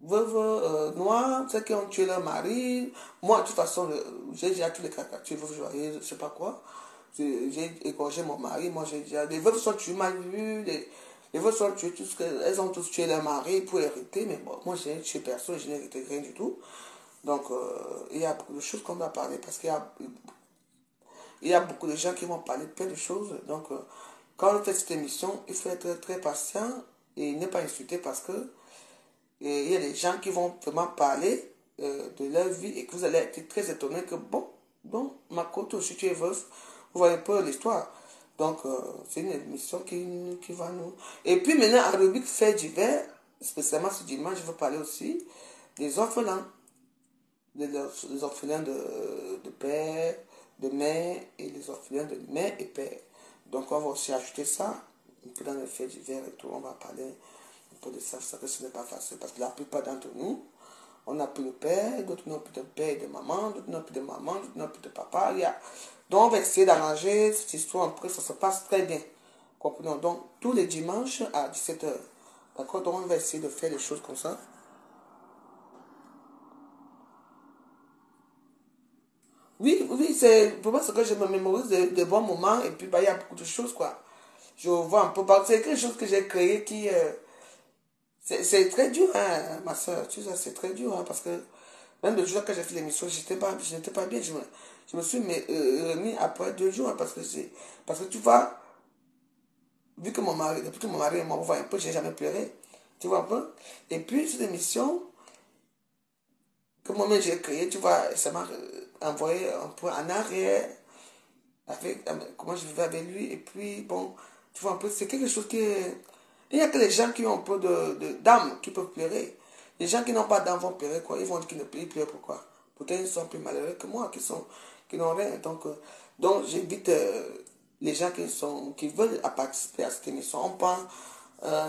Veuve noire, ceux qui ont tué leur mari. Moi, de toute façon, j'ai déjà tous les caricatures, veuve joyeuse, je sais pas quoi. J'ai égorgé mon mari, moi j'ai déjà... Les veuves sont tuées mal vues, les veuves sont tuées, elles ont tous tué leur mari pour hériter, mais bon, moi je n'ai tué personne, je n'ai hérité rien du tout. Donc, il y a beaucoup de choses qu'on doit parler, parce il y a beaucoup de gens qui vont parler de plein de choses. Donc, quand on fait cette émission, il faut être très patient et ne pas insulter parce que il y a des gens qui vont vraiment parler de leur vie et que vous allez être très étonné que, bon, donc, ma côte aussi, tu es veuve, vous voyez un peu l'histoire. Donc, c'est une émission qui va nous... Et puis maintenant, en rubrique fait divers, spécialement ce dimanche, je veux parler aussi des orphelins. Les orphelins de père, de mère et les orphelins de mère et père. Donc on va aussi ajouter ça, un peu dans les faits divers et tout, on va parler un peu de ça, ça que ce n'est pas facile, parce que la plupart d'entre nous, on n'a plus de père, d'autres n'ont plus de père et de maman, d'autres n'ont plus de maman, d'autres n'ont plus de papa. Donc on va essayer d'arranger cette histoire pour que ça se passe très bien. Comprenons donc tous les dimanches à 17h. D'accord? Donc on va essayer de faire les choses comme ça. Oui, oui, c'est pour moi, c'est que je me mémorise de bons moments et puis bah, il y a beaucoup de choses, quoi. Je vois un peu, c'est quelque chose que j'ai créé qui, c'est très dur, hein, ma soeur, tu sais, c'est très dur, hein, parce que même le jour que j'ai fait l'émission, je n'étais pas bien, je me suis remis après 2 jours, hein, parce que tu vois, vu que mon mari, depuis que mon mari m'envoie un peu, j'ai jamais pleuré, tu vois un peu, et puis cette émission, que moi-même j'ai créée, tu vois, ça m'a envoyé un peu en arrière, avec comment je vivais avec lui, et puis bon, tu vois un peu, c'est quelque chose qui est... Il n'y a que les gens qui ont un peu d'âme qui peuvent pleurer. Les gens qui n'ont pas d'âme vont pleurer, quoi. Ils vont dire qu'ils ne pleurent, ils pleurent pourquoi? Peut-être ils sont plus malheureux que moi, qui n'ont rien. Donc j'invite les gens qui veulent participer à cette émission. On prend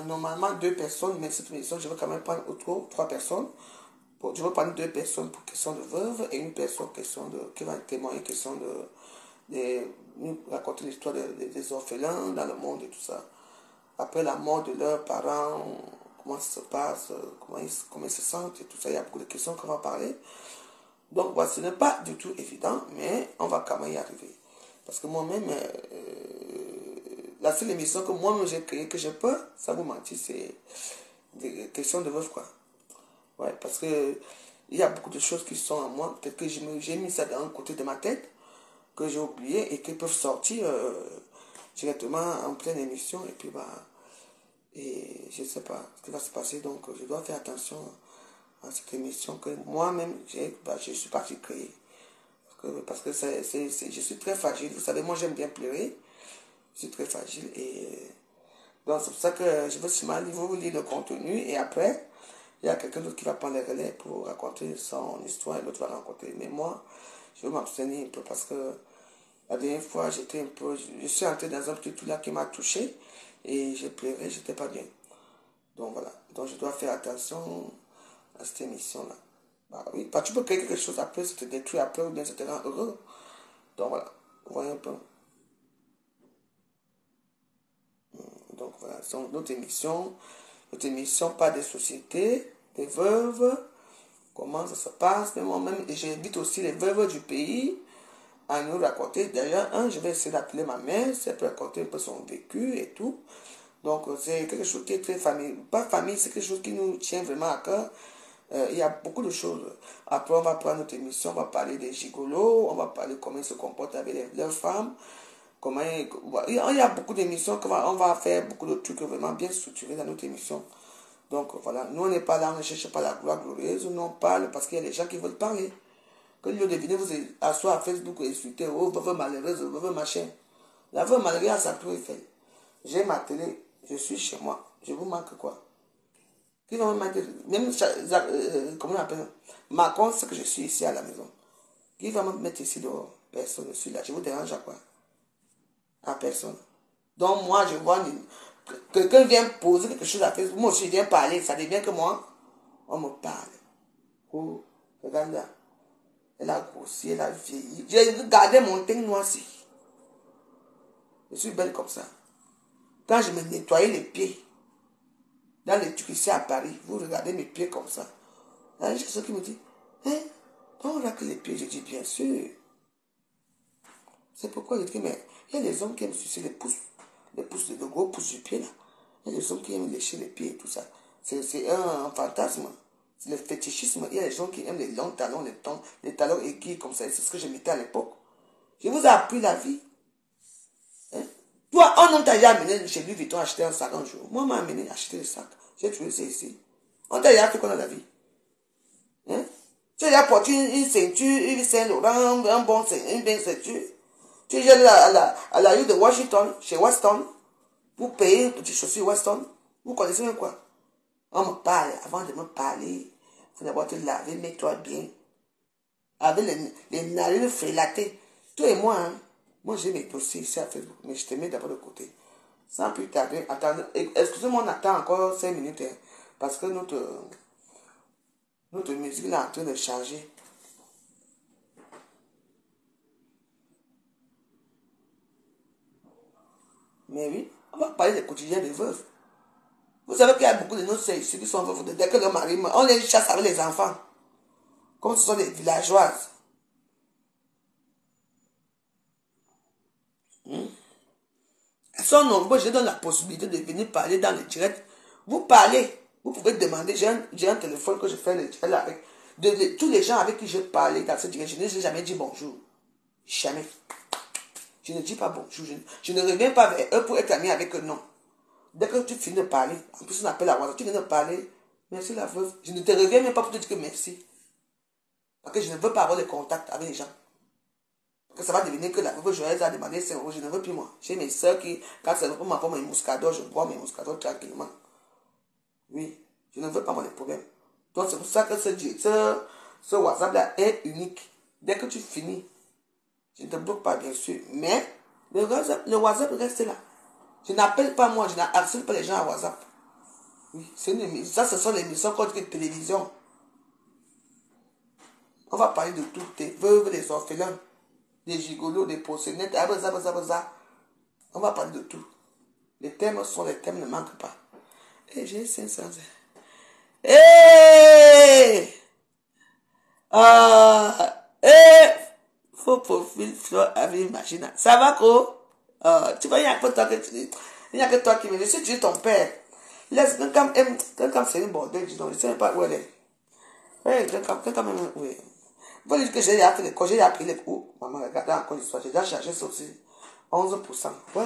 normalement 2 personnes, mais cette émission, je veux quand même prendre autour 3 personnes. Bon, je veux prendre 2 personnes pour question de veuve et une personne qui va témoigner question nous raconter l'histoire des orphelins dans le monde et tout ça. Après la mort de leurs parents, comment ça se passe, comment ils se sentent et tout ça. Il y a beaucoup de questions qu'on va parler. Donc, voilà, ce n'est pas du tout évident, mais on va quand même y arriver. Parce que moi-même, la seule émission que moi-même j'ai créée, que je peux, ça vous mentir, c'est des questions de veuve, quoi. Ouais, parce que il y a beaucoup de choses qui sont en moi. Peut-être que j'ai mis ça dans un côté de ma tête, que j'ai oublié et qui peuvent sortir directement en pleine émission. Et puis, bah, et je ne sais pas ce qui va se passer. Donc, je dois faire attention à cette émission que moi-même, je suis parti créer. Parce que je suis très fragile. Vous savez, moi, j'aime bien pleurer. Je suis très fragile. Et donc, c'est pour ça que je veux seulement vous lire le contenu. Et après, il y a quelqu'un d'autre qui va prendre les relais pour raconter son histoire et l'autre va raconter. Mais moi, je vais m'abstenir un peu parce que la dernière fois, je suis entré dans un petit truc là qui m'a touché et j'ai pleuré, j'étais pas bien. Donc voilà, donc je dois faire attention à cette émission-là. Bah oui, bah, tu peux créer quelque chose après, ça te détruit après ou bien ça te rend heureux. Donc voilà, vous voyez un peu. Donc voilà, c'est notre émission, pas des sociétés, des veuves, comment ça se passe. Mais moi-même, et j'invite aussi les veuves du pays à nous raconter. D'ailleurs, je vais essayer d'appeler ma mère, si elle peut raconter un peu son vécu et tout. Donc, c'est quelque chose qui est très famille. Pas famille, c'est quelque chose qui nous tient vraiment à cœur. Il y a beaucoup de choses. Après, on va prendre notre émission, on va parler des gigolos, on va parler comment ils se comportent avec leurs femmes. Il y a beaucoup d'émissions on va faire, beaucoup de trucs vraiment bien structurés dans notre émission. Donc, voilà, nous, on n'est pas là, on ne cherche pas la gloire glorieuse, nous, on parle parce qu'il y a des gens qui veulent parler. Que lieu de venir vous asseoir à Facebook et insulter, oh, veuve malheureuse, veuve machin. La veuve malheureuse a sa tour Eiffel. J'ai ma télé, je suis chez moi. Je vous manque quoi? Qui va me mettre, même, comment on appelle ça? Macron, c'est que je suis ici à la maison. Qui va me mettre ici dehors? Personne, je suis là. Je vous dérange à quoi? À personne. Donc moi, je vois quelqu'un vient poser quelque chose à Facebook. Moi aussi, je viens parler. Ça devient que moi, on me parle. Oh, regarde là. Elle a grossi, elle a vieilli. J'ai gardé mon teint noirci. Je suis belle comme ça. Quand je me nettoyais les pieds, dans les trucs ici à Paris, vous regardez mes pieds comme ça. Il y a quelqu'un qui me dit, hein, on racle les pieds. Je dis, bien sûr. C'est pourquoi je dis, mais il y a les hommes qui aiment sucer le gros pouce du pied là. Il y a les hommes qui aiment lécher les pieds et tout ça. C'est un fantasme. C'est le fétichisme. Il y a les gens qui aiment les longs talons, les talons aiguilles comme ça. C'est ce que je mettais à l'époque. Je vous ai appris la vie. Hein? Toi, on ne t'a déjà amené chez Louis Vuitton acheter un sac un jour. Moi, on m'a amené acheter le sac. J'ai trouvé ça ici. On t'a déjà fait quoi dans la vie? Hein? Tu as déjà porté une ceinture, une Saint-Laurent, une bonne ceinture. Tu es allé à la rue de Washington, chez Weston, pour payer une petite chaussure Weston. Vous connaissez même quoi? On me parle. Avant de me parler, il faut d'abord te laver, mets-toi bien. Avec les narines frélatées. Toi et moi, hein, moi j'ai mes dossiers ici à Facebook, mais je te mets d'abord de côté. Sans plus tarder, attendez, excusez-moi, on attend encore 5 minutes, hein, parce que notre musique est en train de charger. Mais oui, on va parler des quotidiens des veuves. Vous savez qu'il y a beaucoup de nos sœurs ici qui sont veuves. Dès que leur mari meurt, on les chasse avec les enfants. Comme ce sont des villageoises. sont nombreux, je donne la possibilité de venir parler dans le direct. Vous parlez. Vous pouvez demander, j'ai un téléphone que je fais le direct avec. Tous les gens avec qui je parlais dans ce direct, je n'ai jamais dit bonjour. Jamais. Je ne dis pas bonjour. Je ne reviens pas vers eux pour être ami avec eux, non. Dès que tu finis de parler, en plus on appelle la WhatsApp, tu viens de parler, merci la veuve. Je ne te reviens même pas pour te dire que merci. Parce que je ne veux pas avoir de contact avec les gens. Parce que ça va devenir que la veuve joyeuse a demandé 5 euros. Je ne veux plus moi. J'ai mes soeurs qui, quand c'est pour m'apporter mes mouscadors, je bois mes mouscadors tranquillement. Oui, je ne veux pas avoir de problèmes. Donc c'est pour ça que ce WhatsApp-là est unique. Dès que tu finis, je ne te bloque pas bien sûr, mais le WhatsApp reste là. Je n'appelle pas moi, je n'harcèle pas les gens à WhatsApp. Oui, ça ce sont les émissions contre la télévision. On va parler de tout, des veuves, des orphelins, des gigolos, des proxénètes, on va parler de tout. Les thèmes sont les thèmes, ne manquent pas. Et j'ai 500 ans. Hey! Faux profil, Fleur avec machine. Ça va, quoi? Tu vois, il n'y a que toi qui me dis. Si tu es ton père, laisse quelqu'un c'est une bordel, dis donc. Je ne sais même pas où elle est. Oui, quelqu'un même, oui. Il faut dire que j'ai appris les cours, j'ai appris les cours. Maman, regardez encore l'histoire, j'ai déjà chargé ça aussi. 11%. Ouais.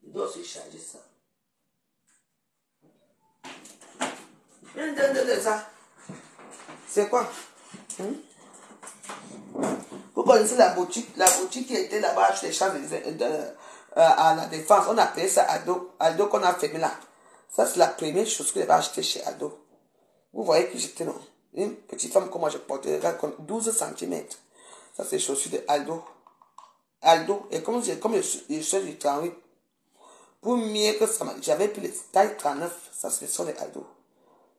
Je dois aussi charger ça. Ça. C'est quoi? Vous connaissez la boutique qui était là-bas chez les champs à la Défense. On appelait ça Aldo. Aldo qu'on a fermé là. Ça, c'est la première chose que j'avais acheté chez Aldo. Vous voyez que j'étais, non? Une petite femme comme moi, je portais 12 cm. Ça, c'est les chaussures de Aldo. Aldo. Et comme les chaussures du 38. Pour mieux que ça, j'avais pris les tailles 39. Ça, c'est sur les Aldo.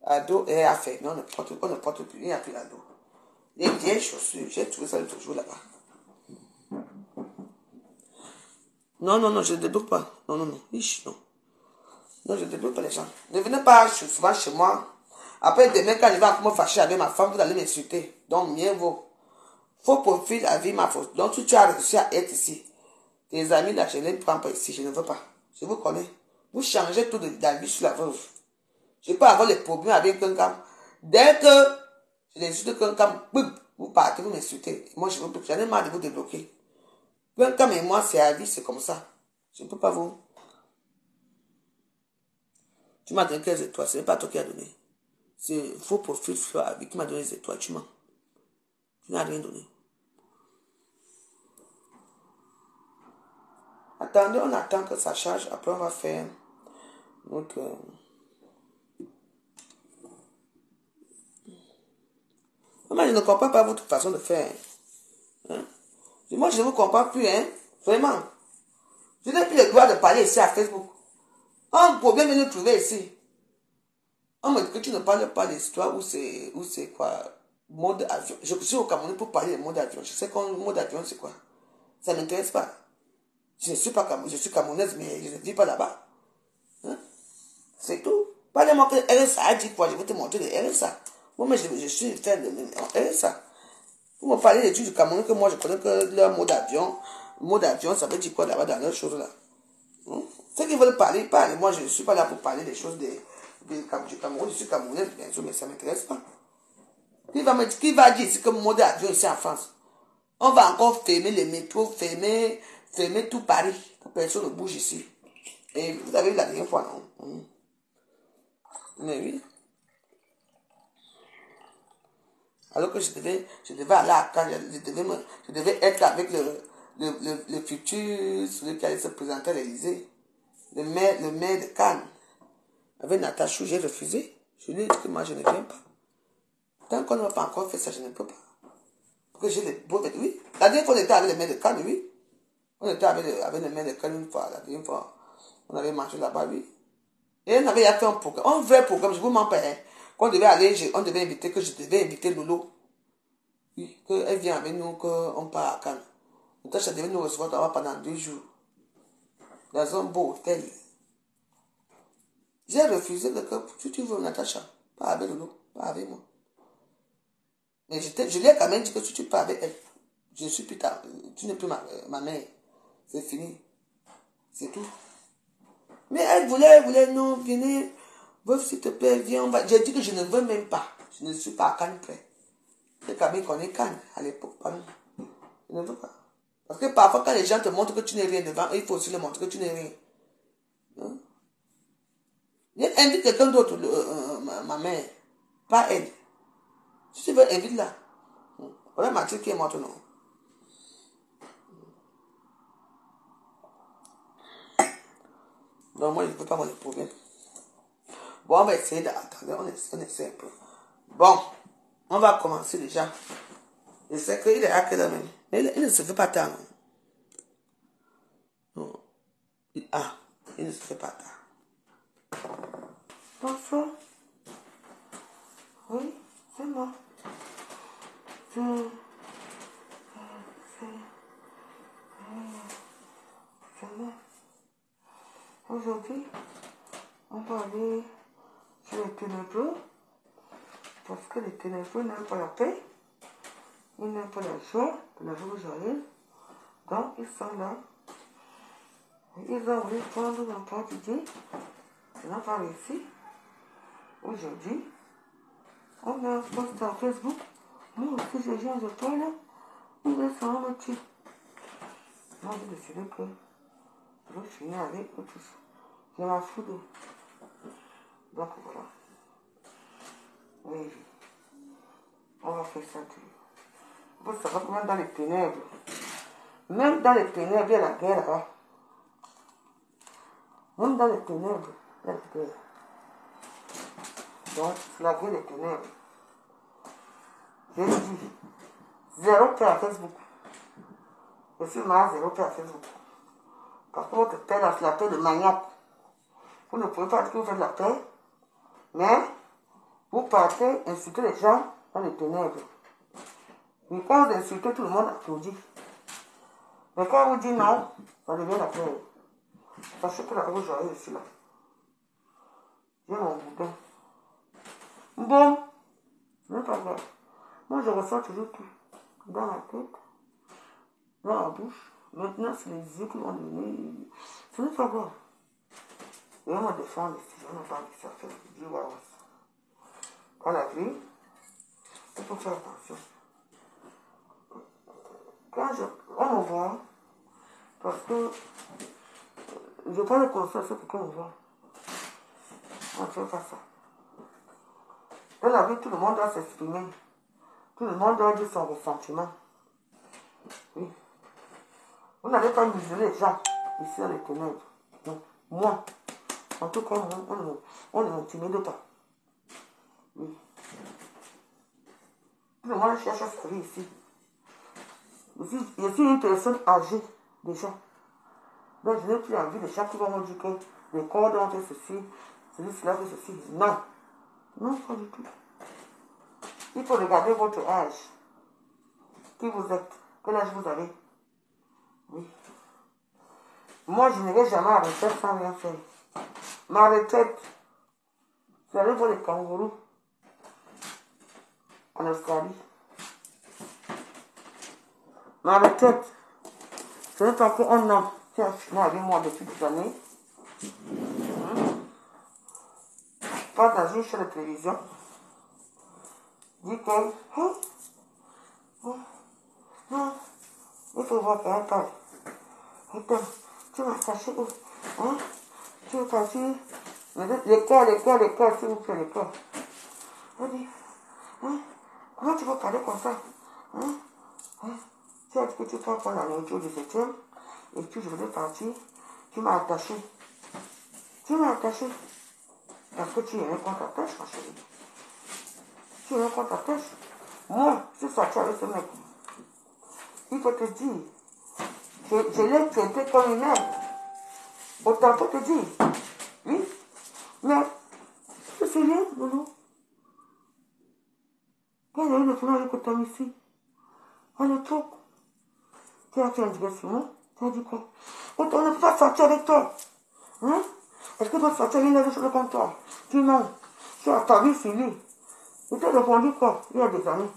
Aldo est à faire. Mais on ne porte plus. Il n'y a plus Aldo. Les vieilles chaussures, j'ai trouvé ça toujours là-bas. Non, je ne débloque pas. Non. Ich, non. Non, je ne débloque pas les gens. Ne venez pas souvent chez moi. Après, demain, quand je vais encore me fâcher avec ma femme, vous allez m'insulter. Donc, mieux vaut. Faux profil à vie, ma faute. Donc, si tu as réussi à être ici, tes amis là, je ne les prends pas ici, je ne veux pas. Je vous connais. Vous changez tout d'avis sur la veuve. Je peux avoir des problèmes avec quelqu'un. Dès que je l'insulte quelqu'un, vous partez, vous m'insultez. Moi, je veux plus. J'en ai marre de vous débloquer. Quelqu'un et moi, c'est à vie, c'est comme ça. Je ne peux pas vous. Tu m'as donné 15 étoiles, ce n'est pas toi qui as donné. C'est faux profil Fleur à vie qui m'a donné les étoiles, tu mens. Tu n'as rien donné. Attendez, on attend que ça charge. Après, on va faire notre... Moi, je ne comprends pas votre façon de faire. Hein? Moi, je ne vous comprends plus, hein? Vraiment. Je n'ai plus le droit de parler ici à Facebook. Un problème de nous trouver ici. On me dit que tu ne parles pas d'histoire où c'est quoi? Mode avion. Je suis au Cameroun pour parler de mode avion. Je sais qu'on mode avion, c'est quoi? Ça ne m'intéresse pas. Je ne suis pas Camerounaise, je suis camerounaise, mais je ne vis pas là-bas. Hein? C'est tout. Parlez-moi que RSA a dit quoi? Je vais te montrer le RSA. Moi, je suis fan de RSA. Vous me parlez des trucs du Cameroun que moi, je connais que leur mode avion. Mode avion, ça veut dire quoi là-bas dans leurs choses là? Hein? Ceux qui veulent parler, parlez. Moi, je ne suis pas là pour parler des choses du Cameroun. Je suis camerounaise, bien sûr, mais ça ne m'intéresse pas. Qui va dire ici que mode avion ici en France? On va encore fermer les métros, fermer tout Paris. Personne ne bouge ici. Et vous avez vu la dernière fois, non? Mais oui. Alors que je devais aller à Cannes, je devais être avec le futur, celui qui allait se présenter à l'Élysée, le maire de Cannes. Avec Natachou, j'ai refusé. Je lui ai dit que moi, je ne viens pas. Tant qu'on n'a pas encore fait ça, je ne peux pas. Parce que j'ai les beaux vêtements. Oui. La dernière fois, on était avec le maire de Cannes, oui. On était avec le maire de Cannes une fois. La dernière fois, on avait mangé là-bas, oui. Et on avait fait un programme. Un vrai programme, je vous mens pas. Hein. Qu'on devait aller, on devait inviter, que je devais inviter Lolo. Oui, qu'elle vient avec nous, qu'on part à Cannes. Natacha devait nous recevoir pendant 2 jours. Dans un beau hôtel. J'ai refusé le cas. Si tu veux, Natacha, pas avec Lolo, pas avec moi. Mais je lui ai quand même dit que si tu pars avec elle, Je ne suis plus tu n'es plus ma mère. C'est fini. C'est tout. Mais elle voulait, non, venez. Bof, s'il te plaît, viens. J'ai dit que je ne veux même pas. Je ne suis pas à Cannes près. C'est Camille qu'on est Cannes à l'époque, pardon. Je ne veux pas. Parce que parfois, quand les gens te montrent que tu n'es rien devant, il faut aussi leur montrer que tu n'es rien. Hein? Invite quelqu'un d'autre, ma mère. Pas elle. Si tu veux, invite-la. Voilà Mathilde qui est morte, non. Donc moi, je ne peux pas me problème. Bon, on va essayer d'attendre. On essaie un peu. Bon, on va commencer déjà. Je sais qu'il est à quelle heure même. Mais il ne se fait pas tard. Non. Ah, il ne se fait pas tard. Bonsoir. Oui, c'est moi. C'est moi. Aujourd'hui, on va aller sur les ténébreux. Parce que les ténébreux n'aiment pas la paix. Ils n'aiment pas la joie, la joie joyeuse. Donc, ils sont là. Et ils ont voulu prendre l'emploi du Dieu. Ils n'ont pas réussi. Aujourd'hui, on a un post sur Facebook. Moi aussi, je viens, je parle. Ils sont me tuer. Moi, j'ai décidé que je vais finir avec eux tous. Je m'en fous d'eux. Donc, voilà. Oui, on va faire ça. Vous savez que même dans les ténèbres, il y a la guerre là-bas. Même dans les ténèbres, il y a la guerre. Donc, c'est la guerre des ténèbres. J'ai dit, zéro paix à Facebook. Je suis mal zéro paix à Facebook. Parce que votre paix, c'est la paix de maniaque. Vous ne pouvez pas dire que vous faites de la paix, mais vous partez insulter les gens dans les ténèbres. Mais quand vous insultez, tout le monde applaudit. Mais quand vous dites non, ça devient la paix. Sachez que la rouge joyeuse, je suis là. J'ai mon boudin. Bon, ce n'est pas grave. Moi, je ressens toujours tout. Dans la tête, dans la bouche. Maintenant, c'est les yeux qui vont devenir. Ce n'est pas grave. Je vais me défendre ici. Je ne vais pas dire ça. Je dis, voilà. Dans la vie, il faut faire attention. Quand on me voit, parce que je prends le conseil à ceux qui me voient. On ne fait pas ça. Dans la vie, tout le monde doit s'exprimer. Tout le monde doit dire son ressentiment. Oui. Vous n'allez pas museler les gens ici dans les ténèbres. Non. Moi, en tout cas, on ne m'intimide pas. Oui. Tout le monde cherche à se vie ici. Je suis une personne âgée, déjà. Donc, je n'ai plus envie de gens qui vont me dire que les cordes ont fait ceci, cela fait ceci. Non. Non, pas du tout. Il faut regarder votre âge. Qui vous êtes. Quel âge vous avez. Oui. Moi, je n'irai jamais à la retraite sans rien faire. Ma retraite, c'est aller voir les kangourous en Australie. Ma retraite, ce n'est pas qu'un homme qui a fini avec moi depuis des années. Pas dans une chaîne de télévision. Dit que, non, il faut voir qu'elle parle. Attends, tu vas cacher où? Hein? Tu vas cacher? L'école, s'il vous plaît, l'école. On dit, hein? Comment tu vas parler comme ça? Hein? Hein? Tu as dit que tu peux prendre la nourriture du 7e, et puis je voulais partir. Tu m'as attaché. Tu m'as attaché. Parce que tu es un contre ta tâche, ma chérie. Tu es un contre ta tâche. Moi, je suis sorti avec ce mec. Il faut te dire, je l'ai traité comme une mère. Autant pour te dire. Oui. Mais, je sais rien, Loulou. Quand il y a eu le problème avec Otam ici, à l'époque, tu as fait un digression, tu as dit quoi? Autant ne peut pas sortir avec toi. Hein? Est-ce que tu dois sortir une heure sur le comptoir? Tu mens. Tu as vu sur lui. Il t'a répondu quoi? Il y a des années.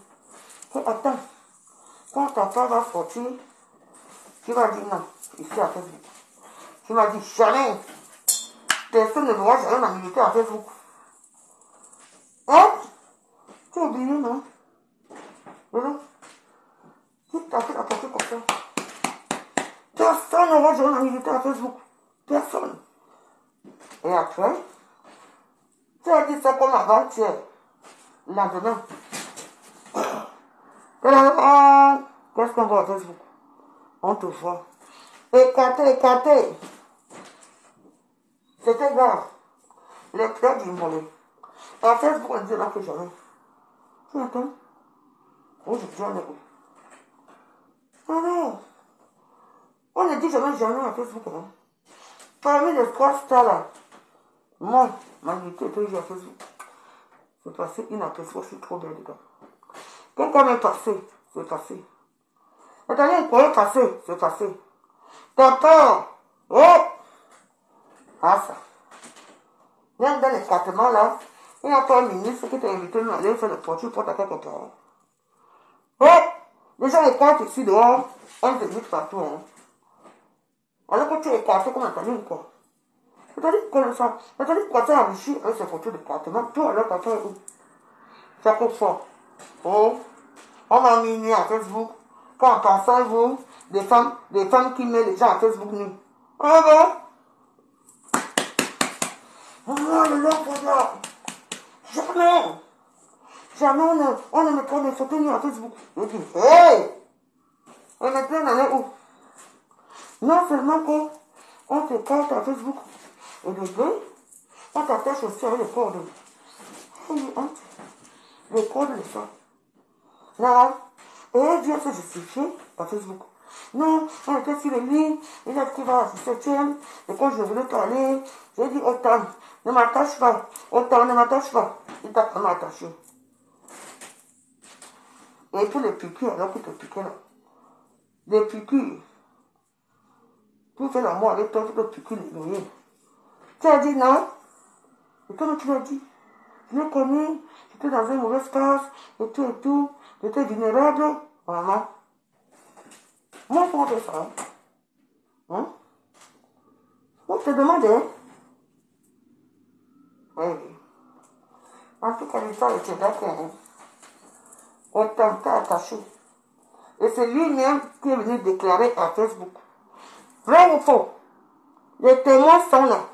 Oh, attends. Quand ta femme va sortir, tu vas dire non, ici à Facebook. Tu m'as dit jamais. Personne ne verra jamais ma militaire à Facebook. Hein? Tu as oublié, non? Voilà. Qui t'a fait la portée comme ça? Personne ne va jamais ma militaire à Facebook. Personne. Et après, tu as dit ça comme avant-hier. Lendemain. Qu'est-ce qu'on voit à Facebook? On te voit. Écarté. C'était grave. Les plaies du mollet. À Facebook, on dit là que jamais. Tu entends? Aujourd'hui, on est où? Ah non. On ne dit jamais à Facebook. Hein? Parmi les 3 stars là, moi, ma unité était à Facebook. C'est passé inaperçu, je suis trop belle dedans. Pourquoi m'est passé? C'est passé. Attendez, quoi est passé? C'est passé. T'as peur? Oh! Ah ça. Même dans l'écartement là, il n'y a pas un ministre qui t'a invité à aller faire le portrait pour ta quelque part. Oh! Les gens écartent ici dehors, on te dit partout. Hein. Alors que tu es écarté comme un talent ou quoi? C'est-à-dire que ça, c'est-à-dire que tu as enrichi avec ces photos d'écartement, toi alors t'as fait où? Chaque fois. Oh! On m'a mis nu à Facebook. Quand en passant, vous, des femmes qui mettent les gens à Facebook nus. Ah bon? Oh non, le long pour là. Jamais on ne mettra des photos nues à Facebook. Je dis, hey! Et maintenant, on en est où? Non seulement qu'on te porte à Facebook. Et de deux, on t'attache aussi avec les cordes. Les cordes de ça. Non. Et elle vient se justifier à Facebook. Non, on était sur les lignes, il a qui va à 17e, et quand je voulais parler, j'ai dit, autant, ne m'attache pas, autant, ne m'attache pas. Il t'a vraiment attaché. Et tous les piqûres, alors qu'il te piquait là. Les piqûres. Pour faire l'amour avec toi, tu peux piquer les noyés. Tu as dit non? Et comme tu l'as dit, je l'ai connu, j'étais dans un mauvais espace, et tout, j'étais vulnérable. Maman. Moi, comment on fait ça? Hein? On te demandait. Oui. En tout cas, l'histoire était d'accord. On t'a attaché. Et c'est lui-même qui est venu déclarer à Facebook. Vrai ou faux? Les témoins sont là.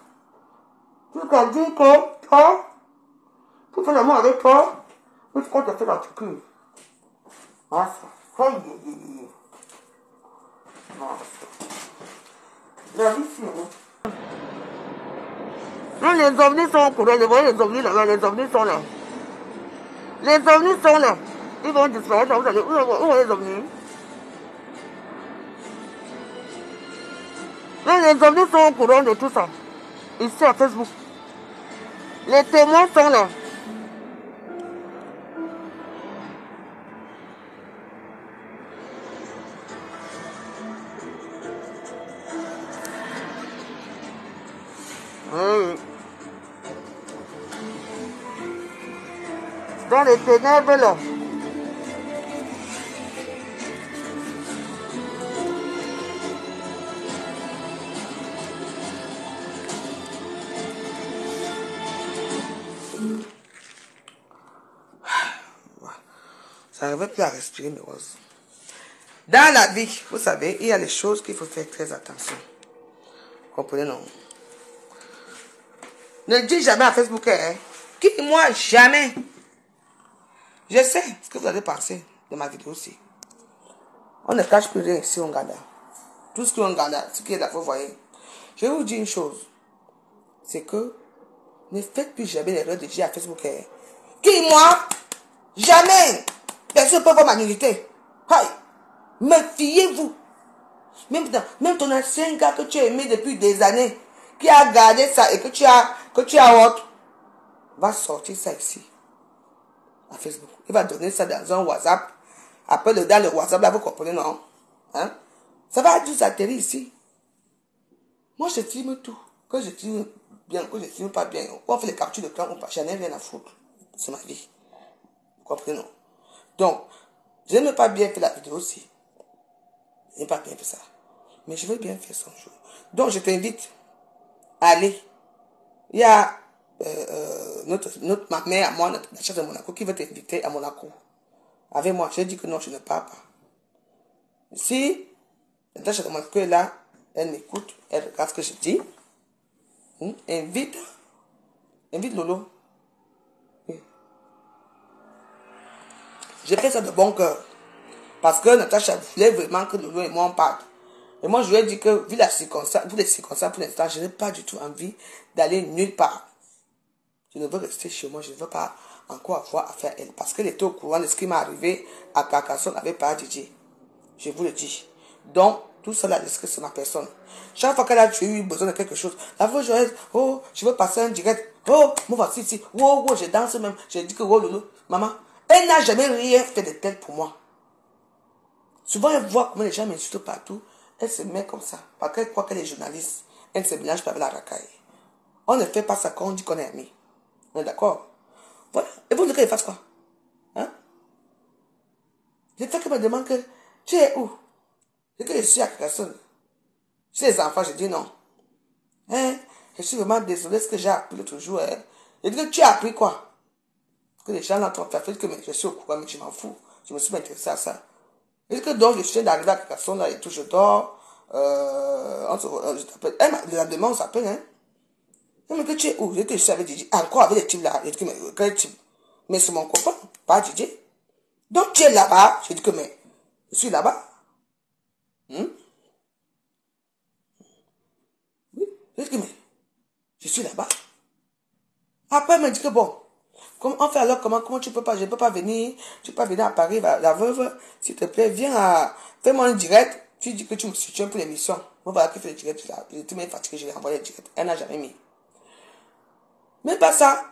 Tu as dit que toi, pour faire l'amour avec toi, il faut qu'on te fait la piqûre. Ah, ça. La vie, c'est non, les ovnis sont au courant. Vous voyez les ovnis là-bas, les ovnis sont là. Les ovnis sont là. Ils vont disparaître. Vous allez, où les ovnis? Non, les ovnis sont au courant de tout ça. Ici à Facebook. Les témoins sont là. Oui. Dans les ténèbres là. Ça n'arrivait plus à respirer, mes roses. Dans la vie, vous savez, il y a les choses qu'il faut faire très attention. Comprenez, non? Ne dis jamais à Facebook, hein? Moi, jamais. Je sais ce que vous allez penser de ma vidéo aussi. On ne cache plus rien ici au Ghana. Tout ce qui est au Ghana, ce qui est là, vous voyez. Je vais vous dire une chose. C'est que ne faites plus jamais l'erreur de dire à Facebook, hein? Moi? Jamais. Personne ne peut voir ma nudité. Hey, méfiez-vous. Même ton ancien gars que tu as aimé depuis des années, qui a gardé ça et que tu as autre, va sortir ça ici, à Facebook. Il va donner ça dans un WhatsApp. Après, dans le WhatsApp, là, vous comprenez, non? Hein? Ça va juste atterrir ici. Moi, je filme tout. Que je filme bien, que je filme pas bien. On fait les captures de plan ou pas. J'en ai rien à foutre. C'est ma vie. Vous comprenez, non? Donc, Je n'ai pas bien fait la vidéo aussi. Je n'ai pas bien fait ça. Mais je veux bien faire son jour. Donc, je t'invite à aller. Il y a ma mère à moi, la chef de Monaco, qui veut t'inviter à Monaco. Avec moi, j'ai dit que non, je ne pars pas. Si la chef de Monaco est là, elle m'écoute, elle regarde ce que je dis. Invite Lolo. Oui. J'ai fait ça de bon cœur. Parce que Natacha voulait vraiment que Lolo et moi on parte. Et moi je lui ai dit que vu les circonstances pour l'instant, je n'ai pas du tout envie d'aller nulle part. Je ne veux rester chez moi, je ne veux pas encore avoir affaire à elle. Parce qu'elle était au courant de ce qui m'est arrivé à Carcassonne avec Père Didier. Je vous le dis. Donc, tout cela c'est ma personne. Chaque fois qu'elle a eu besoin de quelque chose, la voix joyeuse, oh, je veux passer un direct, oh, moi voici ici, oh, oh, je danse même, j'ai dit que oh, Lolo, maman, elle n'a jamais rien fait de tel pour moi. Souvent, elle voit comment les gens m'insultent partout, elle se met comme ça, parce qu'elle croit qu'elle est journaliste, elle se mélange pas avec la racaille. On ne fait pas ça quand on dit qu'on est amis. On est d'accord? Voilà. Et vous voulez qu'elle fasse quoi? Hein? J'ai fait qu'elle me demande que, tu es où? C'est que je suis à Carcassonne. Chez les enfants, je dis non. Hein? Je suis vraiment désolé de ce que j'ai appris l'autre jour. Hein? Je dis que tu as appris quoi? Que les gens là t'ont fait que je suis au courant, mais je m'en fous. Je me suis intéressé à ça. Je dis que donc je suis d'arriver à Carcassonne là et tout, je dors. Je t'appelle. Le lendemain, on s'appelle. Hein? Non, mais que tu es où? Je dis que je suis avec Didier. Encore avec les types là. Je dis que mais quel type? Mais c'est mon copain, pas Didier. Donc tu es là-bas. Je dis que mais je suis là-bas. Oui. Je dis que mais je suis là-bas. Après, elle m'a dit que bon, on fait alors comment tu peux pas, je peux pas venir, tu peux pas venir à Paris, la veuve, s'il te plaît, viens fais-moi un direct, tu dis que tu me soutiens pour l'émission. Moi, voilà qui fait le direct, j'étais même fatigué, je l'ai envoyé le direct. Elle n'a jamais mis. Mais pas ça.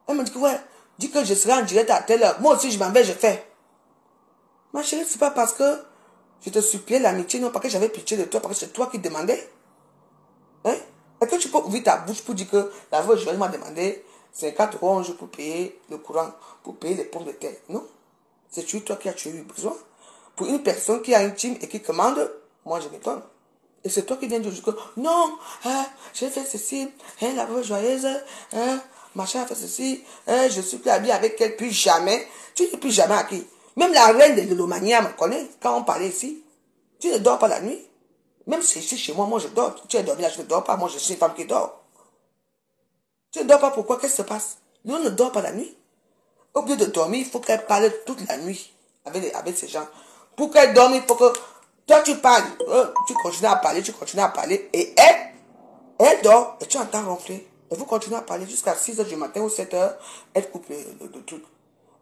Elle me dit que ouais, dis que je serai en direct à telle heure. Moi aussi, je m'en vais, je fais. Ma chérie, c'est pas parce que je te suppliais l'amitié, non, parce que j'avais pitié de toi, parce que c'est toi qui demandais. Hein? Est-ce que tu peux ouvrir ta bouche pour dire que la veuve Joël m'a demandé 50 € un jour pour payer le courant, pour payer les pommes de terre? Non. C'est toi qui as eu besoin. Pour une personne qui a une team et qui commande, moi je m'étonne. Et c'est toi qui viens de dire que non, hein, j'ai fait ceci, hein, la veuve joyeuse, hein, machin a fait ceci, hein, je suis plus habillé avec elle, plus jamais. Tu n'es plus jamais à qui? Même la reine de l'Olomania me connaît quand on parlait ici. Tu ne dors pas la nuit. Même si je suis chez moi, moi je dors. Tu es dormi là, je ne dors pas. Moi je suis une femme qui dort. Tu ne dors pas pourquoi? Qu'est-ce qui se passe? Nous ne dort pas la nuit. Au lieu de dormir, il faut qu'elle parle toute la nuit avec ces gens. Pour qu'elle dorme, il faut que toi tu parles. Tu continues à parler, tu continues à parler. Et elle dort et tu entends ronfler. Et vous continuez à parler jusqu'à 6 h du matin ou 7 h. Elle coupe le truc.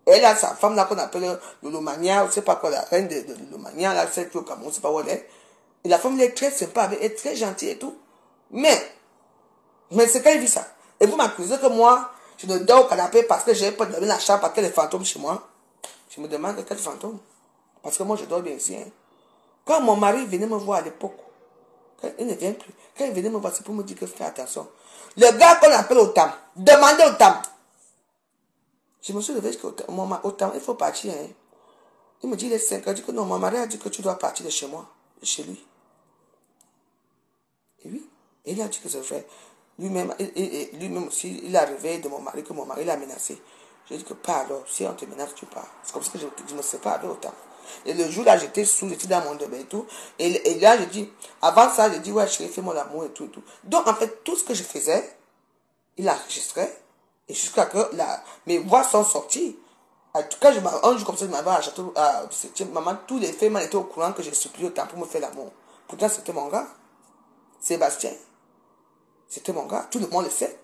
Elle a sa femme là qu'on appelle Lolomania, je sais pas quoi, la reine de Lolomania, là, celle qui est au Cameroun, je sais pas où elle est. Et la femme, elle est très sympa, elle est très gentille et tout. Mais c'est qu'elle vit ça. Et vous m'accusez que moi, je ne dors au canapé parce que j'ai pas dormi dans la chambre parce qu'il y a des fantômes chez moi. Je me demande quel fantôme. Parce que moi, je dors bien ici. Hein. Quand mon mari venait me voir à l'époque, il ne vient plus. Quand il venait me voir, c'est pour me dire que fais attention. Le gars qu'on appelle Otam, demandez Otam. Je me suis levé jusqu'au Otam, il faut partir. Hein. Il me dit, il est 5 heures. Je dis que non, mon mari a dit que tu dois partir de chez moi, de chez lui. Et oui, et il a dit que c'est vrai. Lui-même aussi, il a rêvé de mon mari, que mon mari l'a menacé. Je dis que pas alors, si on te menace, tu pars. C'est comme ça que je me sépare autant. Et le jour là, j'étais j'étais dans mon demain et tout. Et là, je dis, avant ça, je dis, ouais, chérie, fais mon amour et tout et tout. Donc, en fait, tout ce que je faisais, il enregistrait. Et jusqu'à que mes voix sont sorties. En tout cas, un jour comme ça, je m'avais à château, à 17e, maman, tous les femmes étaient au courant que j'ai supplié autant pour me faire l'amour. Pourtant, c'était mon gars. Sébastien. C'était mon gars. Tout le monde le sait.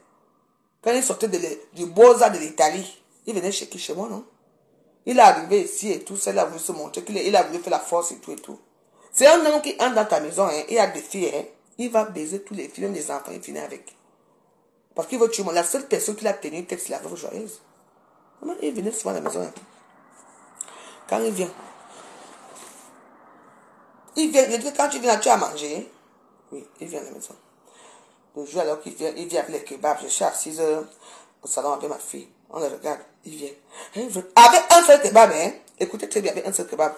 Quand il sortait du Beaux-Arts de l'Italie, il venait chez moi, non? Il est arrivé ici et tout ça, il a voulu se montrer qu'il a voulu faire la force et tout et tout. C'est un homme qui entre dans ta maison, hein, il a des filles, hein, il va baiser tous les filles, même les enfants, il finit avec. Parce qu'il veut tuer moi. La seule personne qui l'a tenu tête, c'est la veuve joyeuse. Il venait souvent à la maison. Hein. Quand il vient, il dit quand tu viens, tu as mangé. Oui, il vient à la maison. Le jour alors qu'il vient avec les kebabs, je suis assise au salon avec ma fille. On le regarde, il vient. Avec un seul kebab, hein. Écoutez très bien, avec un seul kebab.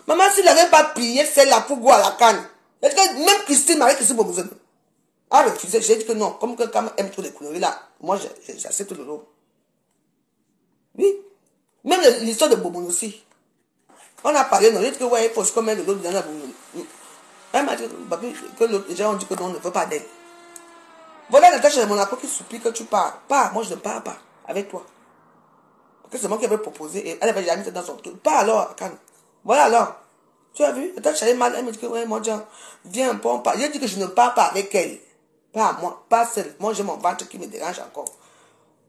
Maman, s'il n'avait pas plié celle-là pour boire à la canne, est-ce que même Christine, Marie-Christine Bobouzene, a refusé. J'ai dit que non, comme quelqu'un aime trop les couleurs là, moi j'accepte le lot. Oui. Même l'histoire de Bobon aussi. On a parlé, non, il dit que ouais, il faut se mettre de l'eau dans la Bobon. Elle m'a dit que les gens ont dit que non, on ne veut pas d'elle. Voilà Natacha de Monaco qui supplie que tu pars. Pars, moi je ne pars pas avec toi. Parce que c'est moi qui avais proposé et elle avait déjà mis ça dans son truc. Pars alors, Cannes. Voilà alors. Tu as vu? Natacha est mal, elle me dit que ouais, moi, viens un peu, on part. J'ai dit que je ne pars pas avec elle. Pas moi, pas seule. Moi j'ai mon ventre qui me dérange encore.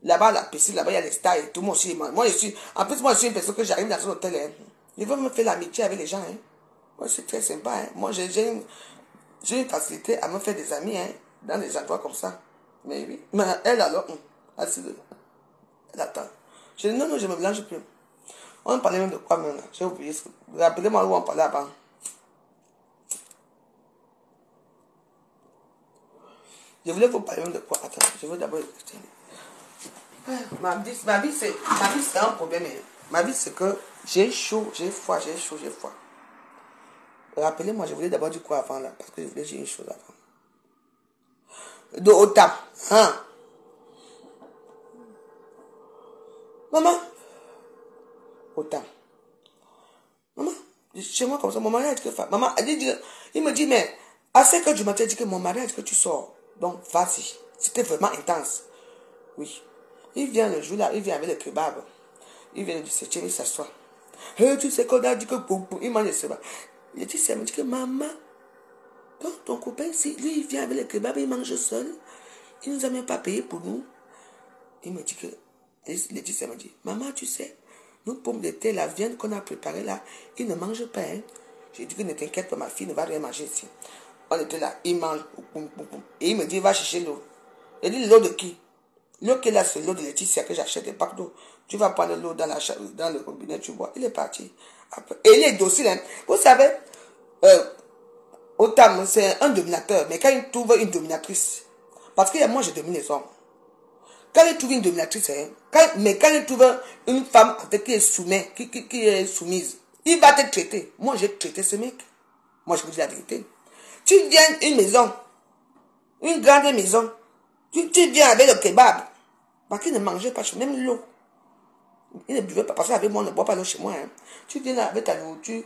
Là-bas, la piscine, là-bas, il y a les stars et tout. Moi aussi, moi, je suis, en plus, moi, je suis une personne que j'arrive dans un hôtel. Hein. Je veux me faire l'amitié avec les gens. Hein. Moi, c'est très sympa. Hein. Moi, j'ai une facilité à me faire des amis hein, dans des endroits comme ça. Mais oui. Mais elle, alors, assise, elle attend. Je dis, non, non, je me mélange plus. On parlait même de quoi maintenant? J'ai oublié. Rappelez-moi où on parlait avant. Je voulais vous parler même de quoi? Attends, je veux d'abord écouter. Ma vie, c'est un problème. Ma vie, c'est que j'ai chaud, j'ai froid, j'ai chaud, j'ai froid. Rappelez-moi, je voulais d'abord dire quoi avant là, parce que je voulais dire une chose avant. De Otam. Hein? Maman. Otam. Maman. Chez moi comme ça, mon mari a dit que maman, il me dit, mais à 5 heures du matin, il dit que mon mari a dit que tu sors. Donc, vas-y. C'était vraiment intense. Oui. Il vient le jour là, il vient avec le kebab. Il vient du 7e, il s'assoit. Hey, tu sais qu'on a dit que il mange le kebab. Il dit, ça me dit que maman, donc ton copain, si lui il vient avec le kebab, il mange seul. Il nous a même pas payé pour nous. Il me dit que, il dit, ça me dit, maman, tu sais, nos pommes de terre, la viande qu'on a préparée là, il ne mange pas. Hein. J'ai dit que ne t'inquiète pas, ma fille ne va rien manger ici. On était là, il mange. Et il me dit, va chercher l'eau. Il dit, l'eau de qui? L'eau qui est là, c'est l'eau de Laetitia que j'achète des packs d'eau. Tu vas prendre l'eau dans le robinet, tu bois. Il est parti. Après, et il est docile. Hein. Vous savez, Otam, c'est un dominateur. Mais quand il trouve une dominatrice, parce que moi, je domine les hommes. Quand il trouve une dominatrice, hein, quand il trouve une femme avec qui est soumise, qui est soumise, il va te traiter. Moi, j'ai traité ce mec. Moi, je vous dis la vérité. Tu viens une maison, une grande maison, tu viens avec le kebab, parce qu'il ne mangeait pas, même l'eau. Il ne buvait pas, parce qu'avec moi, on ne boit pas l'eau chez moi. Hein. Tu viens là avec ta nourriture,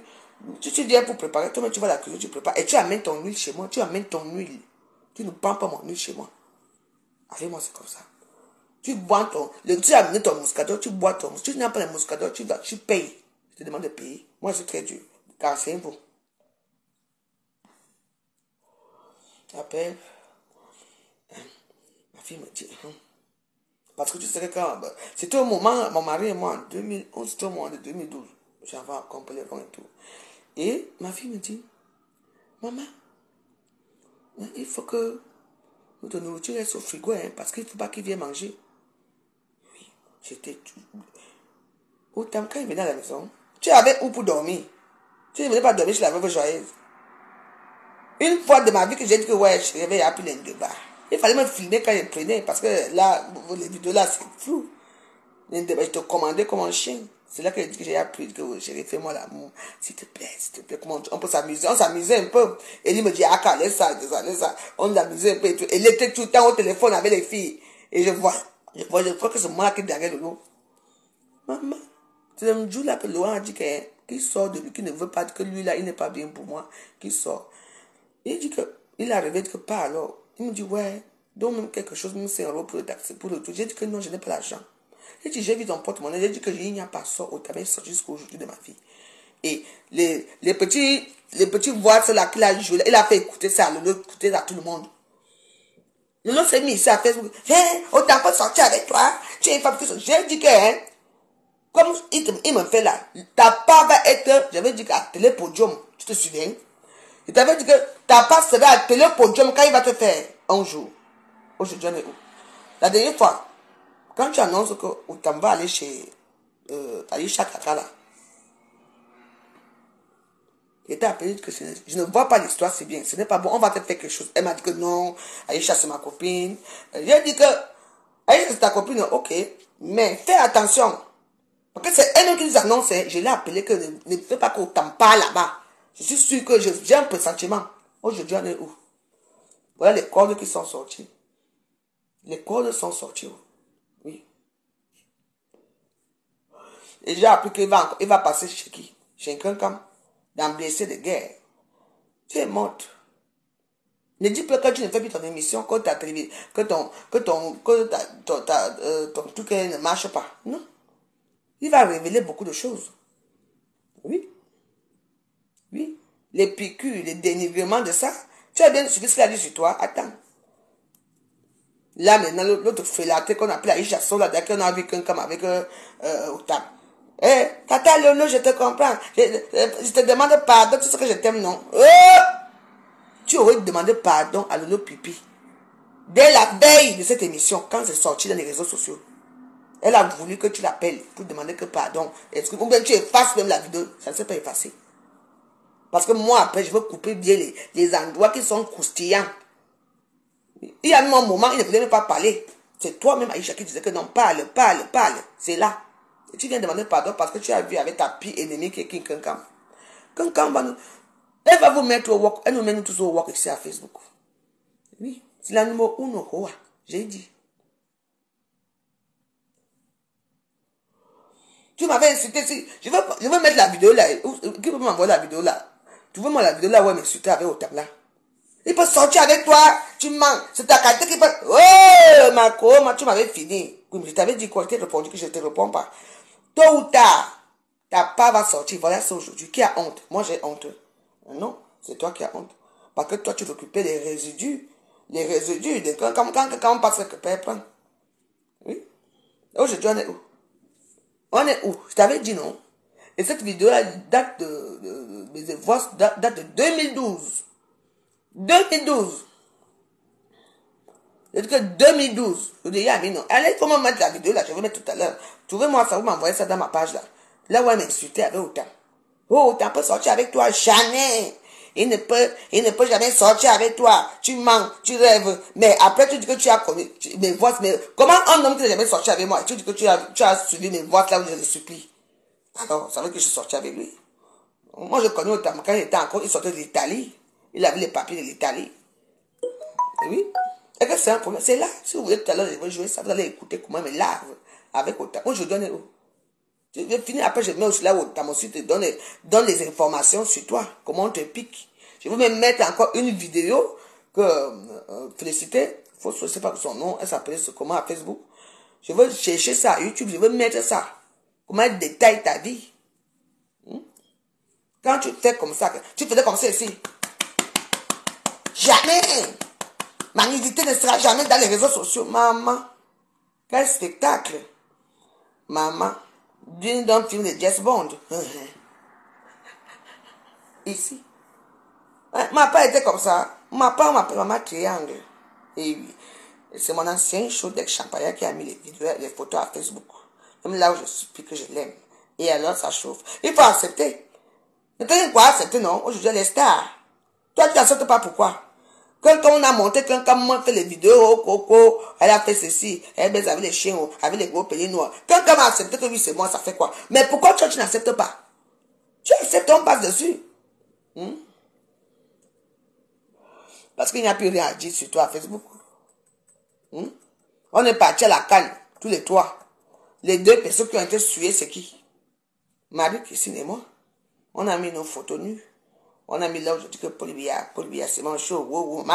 tu viens pour préparer, toi-même tu vas à la cuisine, tu prépares, et tu amènes ton huile chez moi, tu amènes ton huile. Tu ne prends pas mon huile chez moi. Avec moi, c'est comme ça. Tu bois tu as amené ton muscador, tu bois ton muscador. Tu n'as pas le muscador, tu payes. Je te demande de payer. Moi, c'est très dur. Car c'est un vous. Après, ma fille me dit, parce que tu sais que quand, c'était au moment, mon mari et moi, en 2011, c'était au moment de 2012. J'avais accompli et tout. Et ma fille me dit, maman, il faut que notre nourriture reste au frigo, hein, parce qu'il ne faut pas qu'il vienne manger. Oui, j'étais tout. Autant quand il venait à la maison, tu avais où pour dormir? Tu ne venais pas dormir chez la veuve joyeuse. Une fois de ma vie que j'ai dit que ouais, je réveille à plus de bas. Il fallait me filmer quand je prenais, parce que là, les vidéos là, c'est flou. Je te commandais comme un chien. C'est là que j'ai dit que j'ai appris que j'ai fait moi l'amour. S'il te plaît, comment on peut s'amuser. On s'amusait un peu. Et il me dit, ah, laisse ça, laisse ça. On s'amusait un peu et tout. Et il était tout le temps au téléphone avec les filles. Et je crois que c'est moi qui est derrière le lot. Maman, c'est un jour là que Laurent a dit qu'il sort de lui, qu'il ne veut pas, que lui là, il n'est pas bien pour moi, qu'il sort. Et il dit que, il a rêvé que pas alors. Il me dit, ouais, donc même quelque chose, même c'est un euro pour le taxi, pour le tout. J'ai dit que non, je n'ai pas l'argent. J'ai dit, j'ai vu ton porte-monnaie, j'ai dit que il n'y a pas sort au tabac jusqu'au aujourd'hui de ma vie. Et les petits voix là qu'il a joué, il a fait écouter ça, écouter à tout le monde. Le nom s'est mis ici à Facebook. Hey, autant pas sortir avec toi. Tu es une femme qui sort. J'ai dit que, hein, comme il me fait là, ta part va être, j'avais dit qu'à télépodium, tu te souviens? Je t'avais dit que ta part sera à télépodium quand il va te faire un jour. Aujourd'hui, on est où? La dernière fois, quand tu annonces que Outam va aller chez Aïcha Kaka là, J'étais appelé que je ne vois pas l'histoire, c'est bien. Ce n'est pas bon, on va te faire quelque chose. Elle m'a dit que non, Aïcha, c'est ma copine. J'ai dit que, Aïcha, c'est ta copine, ok. Mais fais attention. Parce que c'est elle qui nous annonce, je l'ai appelé que ne fais pas qu'on t'en parle là-bas. Je suis sûr que j'ai un pressentiment. Aujourd'hui, on est où? Voilà les cordes qui sont sorties. Les cordes sont sorties. Oui. Et j'ai appris qu'il va passer chez qui? Chez quelqu'un. Dans blessé de guerre. Tu es morte. Ne dis pas que tu ne fais plus ton émission, que ta télévision, que ton truc ne marche pas. Non. Il va révéler beaucoup de choses. Oui. Oui. Les piqûres, les dénigrements de ça. Tu as bien suivi ce qu'il a dit sur toi. Attends. Là, maintenant, l'autre félaté qu'on appelle Aïcha Sola, dès qu'on a vu quelqu'un avec Otam. Eh, Tata Lolo, je te comprends. Je te demande pardon, tu sais que je t'aime, non? Tu aurais demandé pardon à Lolo Pipi. Dès la veille de cette émission, quand c'est sorti dans les réseaux sociaux, elle a voulu que tu l'appelles pour demander que pardon. Ou bien tu effaces même la vidéo. Ça ne s'est pas effacé. Parce que moi, après, je veux couper bien les endroits qui sont croustillants. Il y a même un moment, il ne voulait même pas parler. C'est toi-même, Aïcha, qui disait que non, parle. C'est là. Et tu viens demander pardon parce que tu as vu avec ta pire ennemie qui est King Kankam. Kankam va nous... Elle va vous mettre au work. Elle nous met nous tous au work ici à Facebook. Oui. C'est la numéro 1. J'ai dit. Tu m'avais insulté. Je veux mettre la vidéo là. Qui peut m'envoyer la vidéo là? Tu veux moi la vidéo là où elle m'insultait avec Otam là? Il peut sortir avec toi. Tu mens. C'est ta qualité qui peut... Oh, Marco, tu m'avais fini. Je t'avais dit quoi? Je t'ai répondu que je ne te réponds pas. Tôt ou tard, ta part va sortir. Voilà ça aujourd'hui. Qui a honte? Moi, j'ai honte. Non, c'est toi qui as honte. Parce que toi, tu t'occupais des résidus. Les résidus. Quand on passe quelque part, oui. Aujourd'hui, on est où? On est où? Je t'avais dit non. Et cette vidéo-là date de voix date de 2012. 2012. Je dis que 2012. Je dis, Yami, non. Allez, comment mettre la vidéo là? Je vais mettre tout à l'heure. Trouvez-moi ça, vous m'envoyez ça dans ma page là. Là où elle m'insultait avec Otam. Oh, Otam peut sortir avec toi. Jamais. Il ne peut jamais sortir avec toi. Tu mens, tu rêves. Mais après, tu dis que tu as connu mes voix. Mais comment un homme qui n'a jamais sorti avec moi? Tu dis que tu as suivi mes voix là où je le supplie. Alors, ça veut dire que je suis sorti avec lui. Moi, je connais Otam quand il était encore, il sortait de l'Italie. Il avait les papiers de l'Italie. Oui. Et que c'est un problème. C'est là. Si vous voulez tout à l'heure, je vais jouer ça. Vous allez écouter comment je me lave avec Otam. Moi, je donne où? Je vais finir après, je mets aussi là où Otam aussi te donne les informations sur toi. Comment on te pique. Je vais même mettre encore une vidéo que Félicité, je ne sais pas son nom, elle s'appelait comment à Facebook. Je vais chercher ça à YouTube, je vais mettre ça. Comment elle détaille ta vie. Quand tu fais comme ça, tu faisais comme ça ici. Jamais. Ma nudité ne sera jamais dans les réseaux sociaux. Maman, quel spectacle. Maman, d'une d'un film de James Bond. Ici. Ma part était comme ça. Ma part, on m'appelle Maman Triangle. Et oui. C'est mon ancien show d'Ex Champagne qui a mis les photos à Facebook. Même là où je suis, que je l'aime. Et alors, ça chauffe. Il faut accepter. Ne t'as quoi accepter, non? Aujourd'hui, elle est star. Toi, tu n'acceptes pas pourquoi? Quand on a monté, quand on fait les vidéos, Coco, elle a fait ceci, elle baise avec les chiens, avec les gros pellets noirs. Quand on a accepté que oui, c'est moi, ça fait quoi? Mais pourquoi toi, tu n'acceptes pas? Tu acceptes, on passe dessus. Parce qu'il n'y a plus rien à dire sur toi à Facebook. On est parti à la canne, tous les trois. Les deux personnes qui ont été suées, c'est qui? Marie, Christine et moi. On a mis nos photos nues. On a mis là où je dis que Paul Biya, c'est mon show. Wow,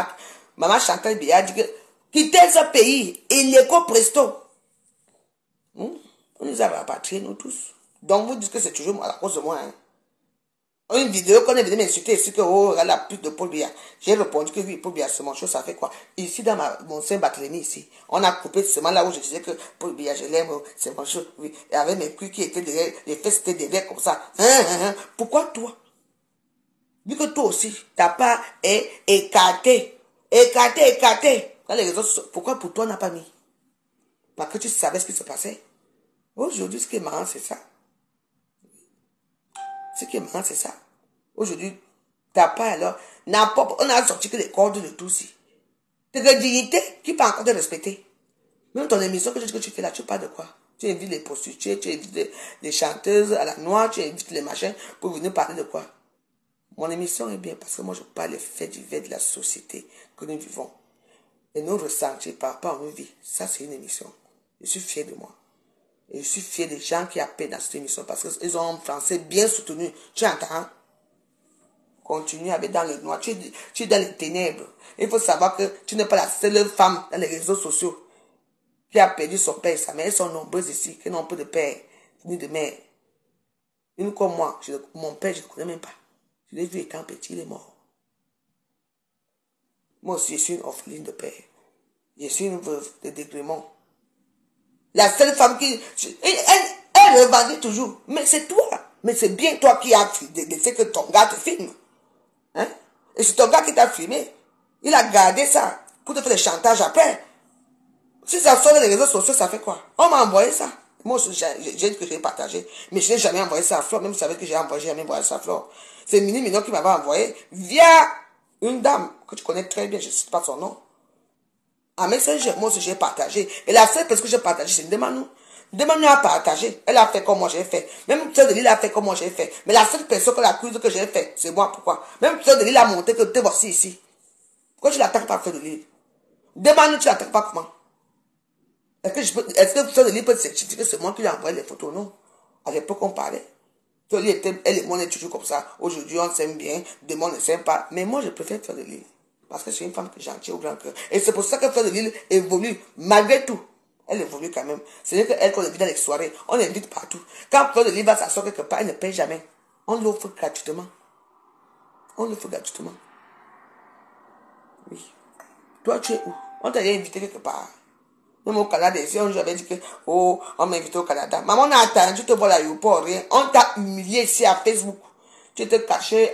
maman Chantal Biya dit que quittez ce pays, illéco presto. On nous a rapatriés, nous tous. Donc vous dites que c'est toujours à la cause de moi. Hein. Une vidéo qu'on est venu m'insulter ici que oh, la pute de Paul Biya. J'ai répondu que oui, Paul Biya, c'est mon show, ça fait quoi? Ici, dans mon Saint-Barthélemy, ici, on a coupé seulement là où je disais que Paul Biya, je l'aime, c'est mon show, oui. Et avec mes culs qui étaient derrière, les fesses étaient derrière comme ça. Pourquoi toi? Vu que toi aussi, ta part est écartée. Écartée. Dans les réseaux sociaux, pourquoi pour toi on n'a pas mis? Parce que tu savais ce qui se passait. Aujourd'hui, ce qui est marrant, c'est ça. Ce qui est marrant, c'est ça. Aujourd'hui, T'as pas alors. On a sorti que les cordes de tout ici. C'est de dignité qui peut encore te respecter. Même ton émission que tu fais là, tu parles de quoi? Tu invites les prostituées, tu invites les chanteuses à la noix, tu invites les machins pour venir parler de quoi? Mon émission est bien parce que moi je parle des faits divers de la société que nous vivons. Et nos ressentis par rapport à nos vies. Ça c'est une émission. Je suis fier de moi. Et je suis fier des gens qui appellent dans cette émission parce qu'ils ont un français bien soutenu. Tu entends? Continue avec dans le noir. Tu es dans les ténèbres. Il faut savoir que tu n'es pas la seule femme dans les réseaux sociaux qui a perdu son père et sa mère. Elles sont nombreuses ici qui n'ont pas de père ni de mère. Une comme moi, mon père, je ne le connais même pas. Je l'ai vu étant petit, il est mort. Moi aussi, je suis une orpheline de père. Je suis une veuve de dégrément. La seule femme qui... Elle revendique toujours. Mais c'est toi. Mais c'est bien toi qui as laissé que ton gars te filme. Hein? Et c'est ton gars qui t'a filmé. Il a gardé ça pour te faire des chantages après. Si ça sort dans les réseaux sociaux, ça fait quoi? On m'a envoyé ça. Moi aussi, j'ai dit que j'ai partagé. Mais je n'ai jamais envoyé ça à Flore. Même si je savais que j'ai envoyé, j'ai jamais envoyé ça à Flore. C'est Mini Mignon qui m'avait envoyé via une dame que tu connais très bien. Je ne sais pas son nom. En Messenger, moi aussi j'ai partagé. Et la seule personne que j'ai partagé, c'est Ndemanou. Ndemanou a partagé. Elle a fait comme moi j'ai fait. Même Fleur de Lille a fait comme moi j'ai fait. Mais la seule personne que l'accuse que j'ai fait, c'est moi. Pourquoi? Même Fleur de Lille a montré que te voici ici. Pourquoi tu l'attaques pas, Fleur de Lille? Ndemanou, tu l'attaques pas comment? Est-ce que Fleur de Lille peut certifier que c'est moi qui lui ai envoyé les photos? Non. À l'époque, on parlait. Fleur de Lille, elle et moi, on est toujours comme ça. Aujourd'hui, on s'aime bien. Demain, on ne s'aime pas. Mais moi, je préfère Fleur de Lille. Parce que c'est une femme qui est gentille au grand cœur. Et c'est pour ça que Fleur de Lille évolue. Malgré tout, elle évolue quand même. C'est qu'elle qu'on invite dans les soirées. On l'invite partout. Quand Fleur de Lille va s'asseoir quelque part, elle ne paye jamais. On l'offre gratuitement. On l'offre gratuitement. Oui. Toi, tu es où? On t'a invité quelque part. Même au Canada, ici, j'avais dit que, oh, on m'a invité au Canada. Maman, on a attendu te voir à l'aéroport, rien. On t'a humilié ici à Facebook. Tu étais caché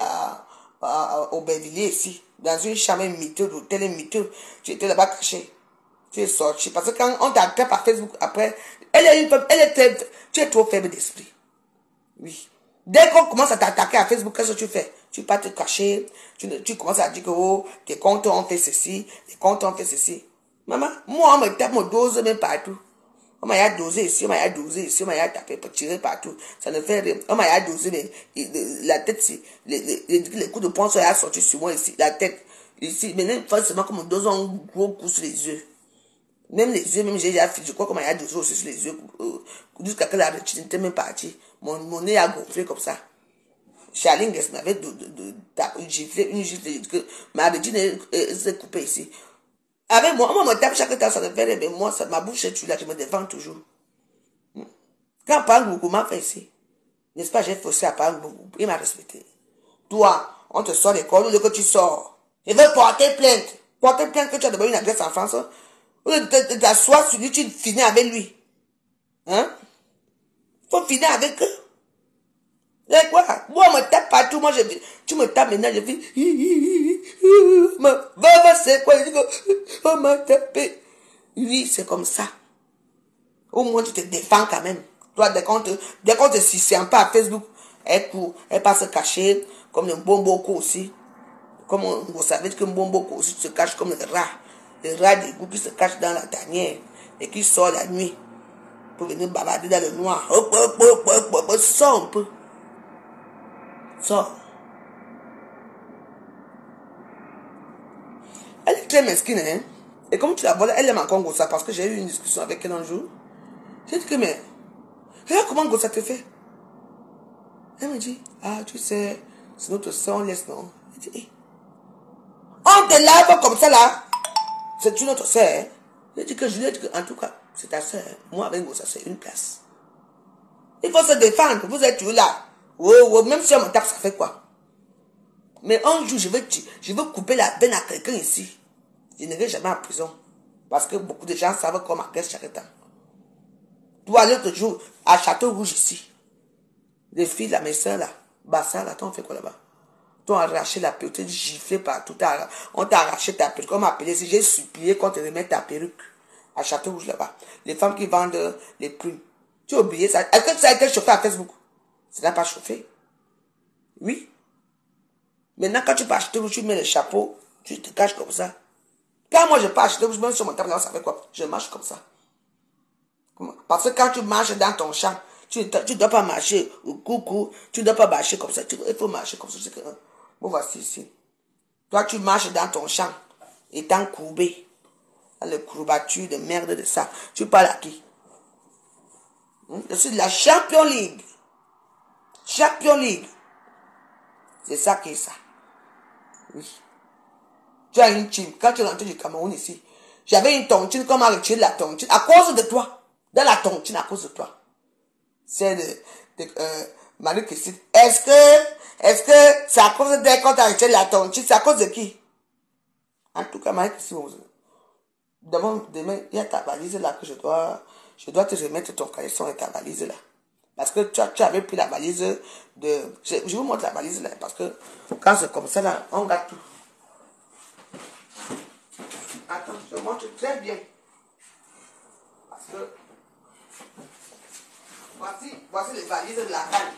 au Belvilliers ici, dans une chambre miteux, d'hôtel miteux. Tu étais là-bas caché. Tu es sorti. Parce que quand on t'attrape par Facebook, après, tu es trop faible d'esprit. Oui. Dès qu'on commence à t'attaquer à Facebook, qu'est-ce que tu fais? Tu pars te cacher. Tu commences à dire que, oh, tes comptes ont fait ceci, tes comptes ont fait ceci. Maman, moi, on me tape mon dose même partout. On m'a dosé ici, on m'a dosé ici, on m'a tapé pour tirer partout. Ça ne fait rien. On m'a dosé, mais la tête, les coups de poing sont sortis sur moi ici. La tête, ici. Mais même forcément, comme on dose un gros coup sur les yeux. Même les yeux, même j'ai déjà fait, je crois qu'on m'a dosé aussi sur les yeux. Jusqu'à que la rétine n'était même partie. Mon nez a gonflé comme ça. Charline m'avait giflé, une gifle, que ma rétine s'est coupée ici. Avec moi, on me tape chaque temps, ça ne fait rien, mais moi, ma bouche est là, je me défends toujours. Quand Pang Bougou m'a fait ici, n'est-ce pas, j'ai faussé à Pang Bougou, il m'a respecté. Toi, on te sort l'école, ou que tu sors. Je veux porter plainte. Porter plainte que tu as d'abord une adresse en France. Ou de t'asseoir sur lui, tu finis avec lui. Hein? Faut finir avec eux. Et quoi? Moi, on me tape partout. Moi, tu me tapes maintenant, je fais. C'est quoi? On m'a tapé. Oui, c'est comme ça. Au moins, tu te défends quand même. Toi, dès qu'on te suit un peu à Facebook, elle court, elle passe se cacher, comme le bomboko aussi. Comme vous savez que le bomboko aussi se cache comme le rat d'égout qui se cache dans la tanière et qui sort la nuit pour venir bavarder dans le noir. Sors un peu. Sors. Elle est très mesquine, hein. Et comme tu la vois, elle aime encore Gossa parce que j'ai eu une discussion avec elle un jour. J'ai dit que, mais, regarde comment Gossa te fait. Elle me dit, ah, tu sais, c'est notre soeur, on laisse, non. Je dis, hey. On te lave comme ça, là. C'est une autre soeur, hein. Je dis que je lui ai dit que, en tout cas, c'est ta soeur. Moi, avec Gossa, c'est une place. Il faut se défendre. Vous êtes toujours là. Oh, même si on me tape, ça fait quoi? Mais un jour, je veux couper la veine à quelqu'un ici. Je n'irai jamais en prison. Parce que beaucoup de gens savent qu'on m'agresse chaque temps. Toi, l'autre jour, à Château Rouge ici, les filles, là, mes soeurs, là, Bassa, là, t'en fait quoi là-bas? T'ont arraché la perruque, t'es giflé partout, on t'a arraché ta perruque, on m'a appelé, si j'ai supplié qu'on te remette ta perruque à Château Rouge là-bas. Les femmes qui vendent les plumes. Tu as oublié ça? Est-ce que ça a été chauffé à Facebook? Ça n'a pas chauffé? Oui. Maintenant, quand tu peux acheter, tu mets le chapeau, tu te caches comme ça. Quand moi, je peux acheter, je mets sur mon table, ça fait quoi? Je marche comme ça. Parce que quand tu marches dans ton champ, tu ne dois pas marcher au coucou, tu ne dois pas marcher comme ça. Il faut marcher comme ça. Bon, voici ici. Toi, tu marches dans ton champ, étant courbé. Les courbatures de merde de ça. Tu parles à qui? Je suis de la Champion League. Champion League. C'est ça qui est ça. Oui. Tu as une team. Quand tu es rentré du Cameroun ici, j'avais une tontine, comment retirer la tontine? À cause de toi. Dans la tontine, à cause de toi. C'est de Marie-Christine. Est-ce que c'est à cause d'elle quand tu as retiré la tontine? C'est à cause de qui? En tout cas, Marie-Christine, demain, il y a ta valise là que je dois te remettre ton caleçon et ta valise là. Parce que tu avais pris la valise de... Je vous montre la valise là, parce que quand c'est comme ça là, on gâte tout. Attends, je montre très bien. Parce que... Voici les valises de la canne.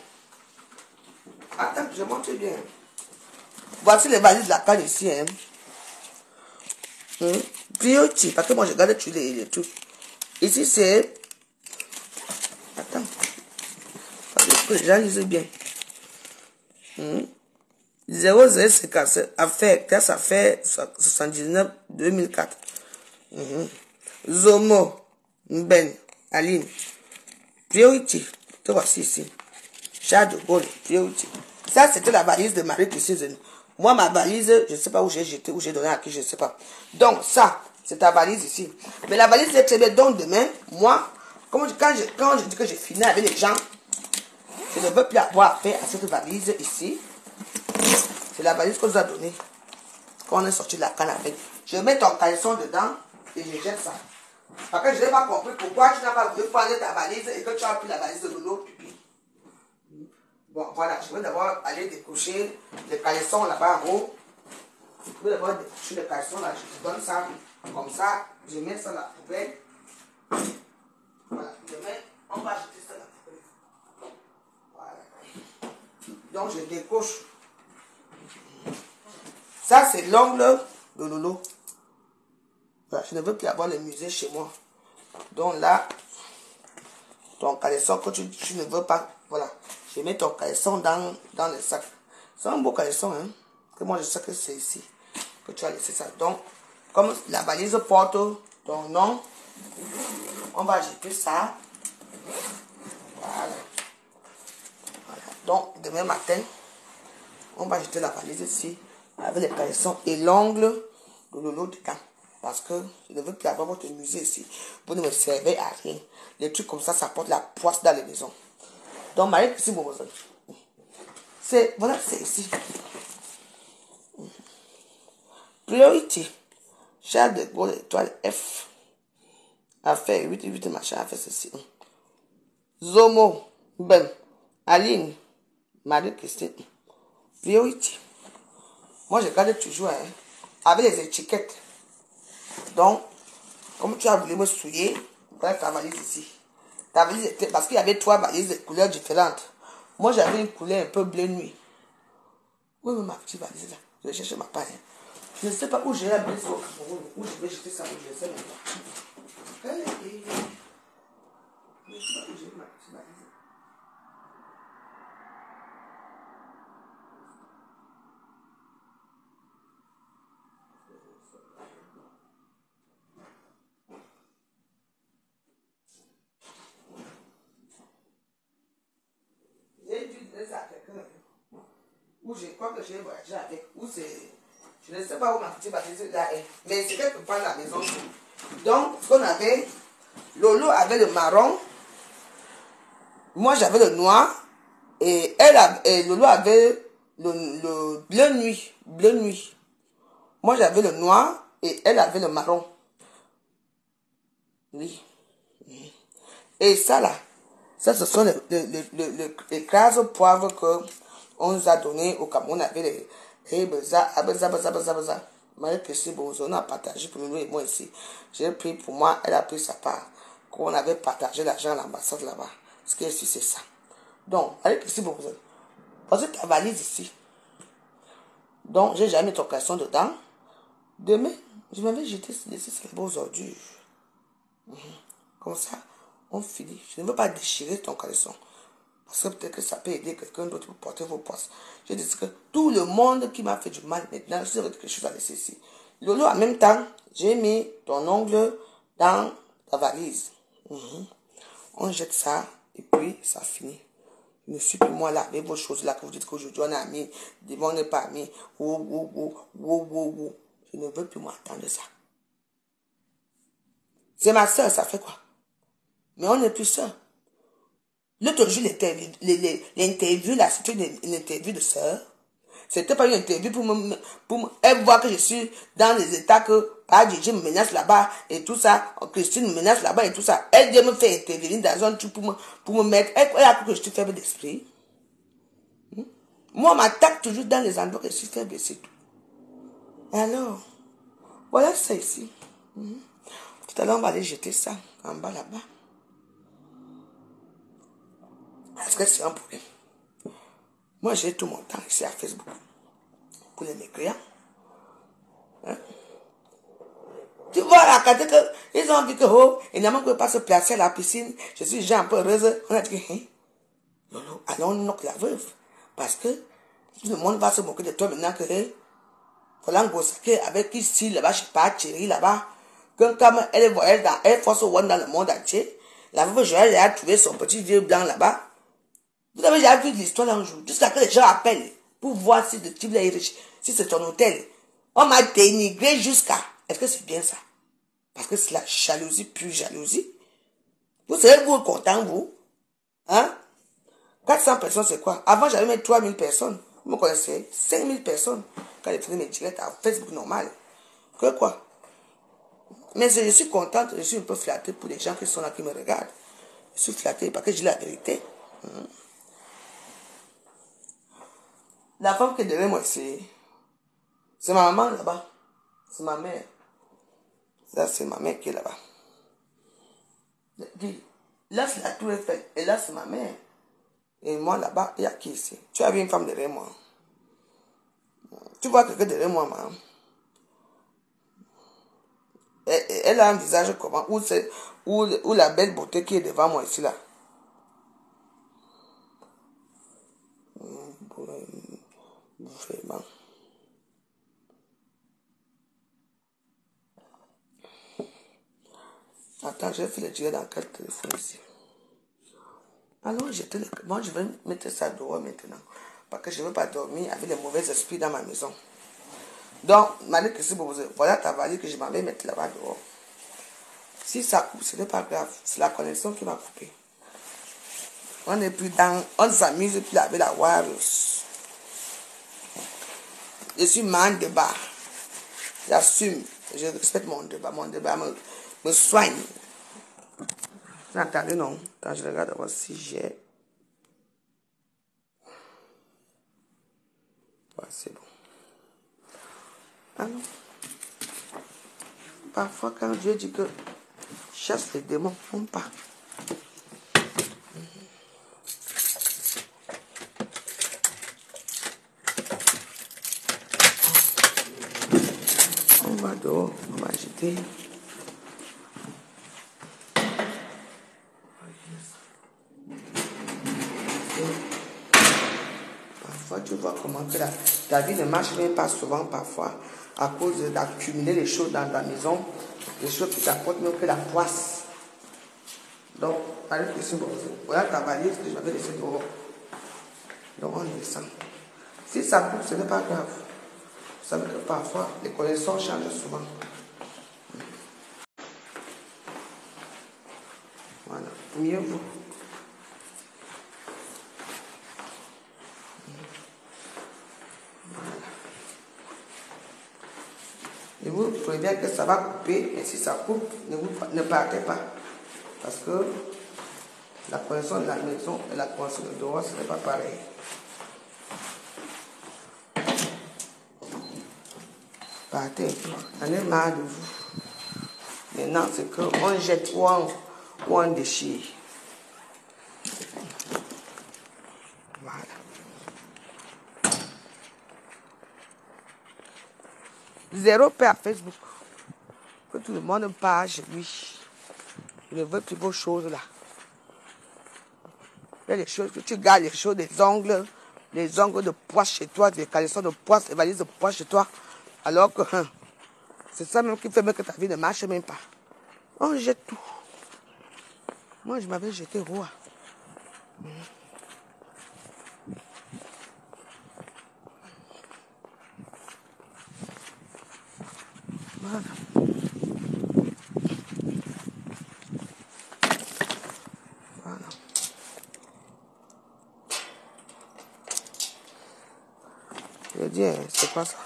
Attends, je montre bien. Voici les valises de la canne ici. Hein. Priority, parce que moi je garde tous les trucs. Ici c'est... Attends. Parce que les gens lisent bien. 0057 ça fait 79 2004. Zomo, Ben, Aline. Priority. Tu vois ici. Charles de Gaulle, priority. Ça c'était la valise de Marie-Christine. Moi ma valise, je ne sais pas où j'ai jeté, où j'ai donné à qui, je ne sais pas. Donc ça, c'est ta valise ici. Mais la valise est très bien. Donc demain, moi, quand je dis que j'ai fini avec les gens, je ne veux plus avoir affaire à cette valise ici. C'est la valise qu'on nous a donnée. Quand on est sorti de la canne avec. Je mets ton caleçon dedans et je jette ça. Parce que je n'ai pas compris pourquoi tu n'as pas voulu prendre ta valise et que tu as pris la valise de Lolo. Bon, voilà, je vais d'abord aller découcher les caleçons là-bas en haut. Je vais d'abord découcher les caleçons là, je te donne ça. Comme ça, je mets ça dans la poubelle. Voilà, demain, on va jeter ça dans la poubelle. Voilà. Donc, je découche. Ça, c'est l'ongle de Lolo. Voilà, je ne veux plus avoir le musée chez moi. Donc là, ton caleçon que tu ne veux pas, voilà. Je mets ton caleçon dans le sac. C'est un beau caleçon, hein. Que moi, je sais que c'est ici que tu as laissé ça. Donc, comme la valise porte ton nom, on va jeter ça. Voilà. Voilà. Donc, demain matin, on va jeter la valise ici avec les caleçons et l'ongle de Lolo dedans. Parce que je ne veux plus avoir votre musée ici. Vous ne me servez à rien. Les trucs comme ça, ça porte la poisse dans les maisons. Donc, Marie-Christine Boboson. Voilà, c'est ici. Priority. Charles de Gaulle, étoile F. Affaire 8 machin, a fait ceci. Zomo, Ben, Aline, Marie-Christine. Priority. Moi, je garde toujours hein, avec les étiquettes. Donc, comme tu as voulu me souiller, voilà ta valise ici. Ta valise était, parce qu'il y avait 3 valises de couleurs différentes. Moi, j'avais une couleur un peu bleu nuit. Où est ma petite valise là? Je vais chercher ma paille. Je ne sais pas où j'ai la valise au Cameroun, où je vais jeter ça, je ne sais même pas. Je ne sais pas où j'ai ma petite valise. J'ai dû donner ça à quelqu'un. Où je crois que j'ai voyagé avec. Où c'est. Je ne sais pas où ma petite valise là est. Mais c'est quelque part à la maison. Donc, ce qu'on avait, Lolo avait le marron. Moi, j'avais le noir. Et Lolo avait le bleu nuit. Bleu nuit. Moi, j'avais le noir. Et elle avait le marron. Oui. Et ça là. Ça, ce sont les crases poivre qu'on nous a donné au Cameroun avec les baza. Marie-Christine Bozo, on a partagé pour nous et moi ici. J'ai pris pour moi, elle a pris sa part. Qu'on avait partagé l'argent à l'ambassade là-bas. Ce qui est ici, c'est ça. Donc, Marie-Christine Bozo, posez ta valise ici. Donc, j'ai jamais mis ton caleçon dedans. Demain, je m'avais jeté laissé ces beaux ordures. Comme ça, on finit. Je ne veux pas déchirer ton caleçon. Parce que peut-être que ça peut aider quelqu'un d'autre pour porter vos postes. Je dis que tout le monde qui m'a fait du mal maintenant, je sais quelque chose à laisser ici. Lolo, en même temps, j'ai mis ton ongle dans ta valise. On jette ça et puis ça finit. Je ne suis plus moi là avec vos choses là que vous dites qu'aujourd'hui on a mis, demain on n'est pas mis. Je ne veux plus m'attendre ça. C'est ma soeur, ça fait quoi? Mais on n'est plus soeur. L'autre jour, l'interview, là, c'était une interview de sœur. C'était pas une interview pour elle voir que je suis dans les états que Padji me menace là-bas et tout ça. Christine me menace là-bas et tout ça. Elle vient me faire intervenir dans un truc pour me mettre. Elle a cru que je suis faible d'esprit. Moi, on m'attaque toujours dans les endroits que je suis faible et c'est tout. Alors, voilà ça ici. Tout à l'heure, on va aller jeter ça en bas là-bas. Est-ce que c'est un problème? Moi, j'ai tout mon temps ici à Facebook pour les mécréants. Hein? Tu vois, là, quand ils ont dit que, oh, il n'y a même que pas se placer à la piscine, je suis déjà un peu heureuse. On a dit que, hein, Lolo, allons knock la veuve. Parce que tout le monde va se moquer de toi maintenant que, hein, voilà, avec ici, là-bas, je sais pas, chérie, là-bas, comme elle voyait dans Air Force One dans le monde entier, la veuve Joël a trouvé son petit vieux blanc là-bas. Vous avez déjà vu l'histoire d'un jour, jusqu'à que les gens appellent pour voir si le type là est riche, si c'est ton hôtel. On m'a dénigré jusqu'à. Est-ce que c'est bien ça? Parce que c'est la jalousie, plus jalousie. Vous savez, vous êtes content, vous? Hein? 400 personnes, c'est quoi? Avant, j'avais mis 3000 personnes. Vous me connaissez? 5000 personnes. Quand je faisais mes directs à Facebook normal. Que quoi? Mais je suis contente, je suis un peu flattée pour les gens qui sont là, qui me regardent. Je suis flattée parce que je dis la vérité. La femme qui est derrière moi, c'est ma maman là-bas. C'est ma mère. Ça, c'est ma mère qui est là-bas. Dis, là, c'est la tour Eiffel. Et là, c'est ma mère. Et moi, là-bas, il y a qui ici? Tu as vu une femme derrière moi? Tu vois quelqu'un derrière moi, maman? Elle a un visage comment? Où la belle beauté qui est devant moi ici, là? Vraiment. Attends, je vais faire le direct dans quel téléphone ici? Alors, moi, je vais mettre ça dehors maintenant. Parce que je ne veux pas dormir avec les mauvais esprits dans ma maison. Donc, Malik, voilà ta valise que je m'en vais mettre là-bas dehors. Si ça coupe, ce n'est pas grave. C'est la connexion qui va couper. On n'est plus dans. On s'amuse plus avec la wireless. Je suis man débat. J'assume. Je respecte mon débat. Mon débat me soigne. Vous entendez, non? Quand je regarde d'abord si j'ai. Ouais, c'est bon. Ah non. Parfois, quand Dieu dit que chasse les démons, on part. On va dehors, on va jeter. Parfois, tu vois comment que ta vie ne marche même pas souvent, parfois, à cause d'accumuler les choses dans la maison, les choses qui t'apportent même que la poisse. Donc, avec ici, voilà ta valise que j'avais laissée dehors. Donc, on descend. Si ça coupe, ce n'est pas grave. Vous savez que parfois, les connexions changent souvent. Voilà, mieux vous. Et vous prévenez que ça va couper, et si ça coupe, ne partez pas. Parce que la connexion de la maison et la connexion de dehors, ce n'est pas pareil. Partez un peu. J'en ai marre de vous. Maintenant, c'est qu'on jette ou on déchire. Voilà. zéro paix à Facebook. Que tout le monde parle chez lui. Je ne veux plus vos choses là. Il y a des choses que tu gardes, les choses, des ongles de poids chez toi, des caleçons de poids, des valises de poids chez toi. Alors que c'est ça même qui fait que ta vie ne marche même pas. On jette tout. Moi, je m'avais jeté roi. Voilà. Voilà. Je dis, c'est pas ça.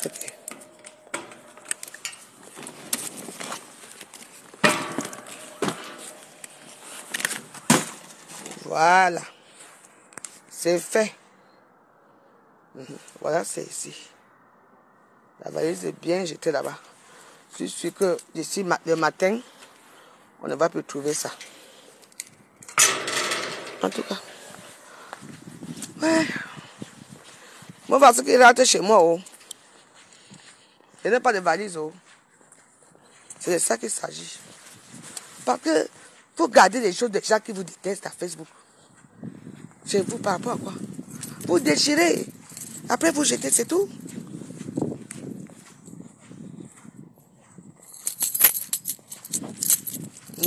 Okay. Voilà. C'est fait. Voilà, c'est ici. La valise est bien jetée là-bas. Je suis sûr que d'ici le matin, on ne va plus trouver ça. En tout cas. Ouais. Moi, parce qu'il rentre chez moi, oh. Il n'y a pas de valise, oh. C'est de ça qu'il s'agit. Parce que faut garder les choses des gens qui vous détestent à Facebook. Chez vous, par rapport à quoi? Vous déchirez. Après, vous jetez, c'est tout.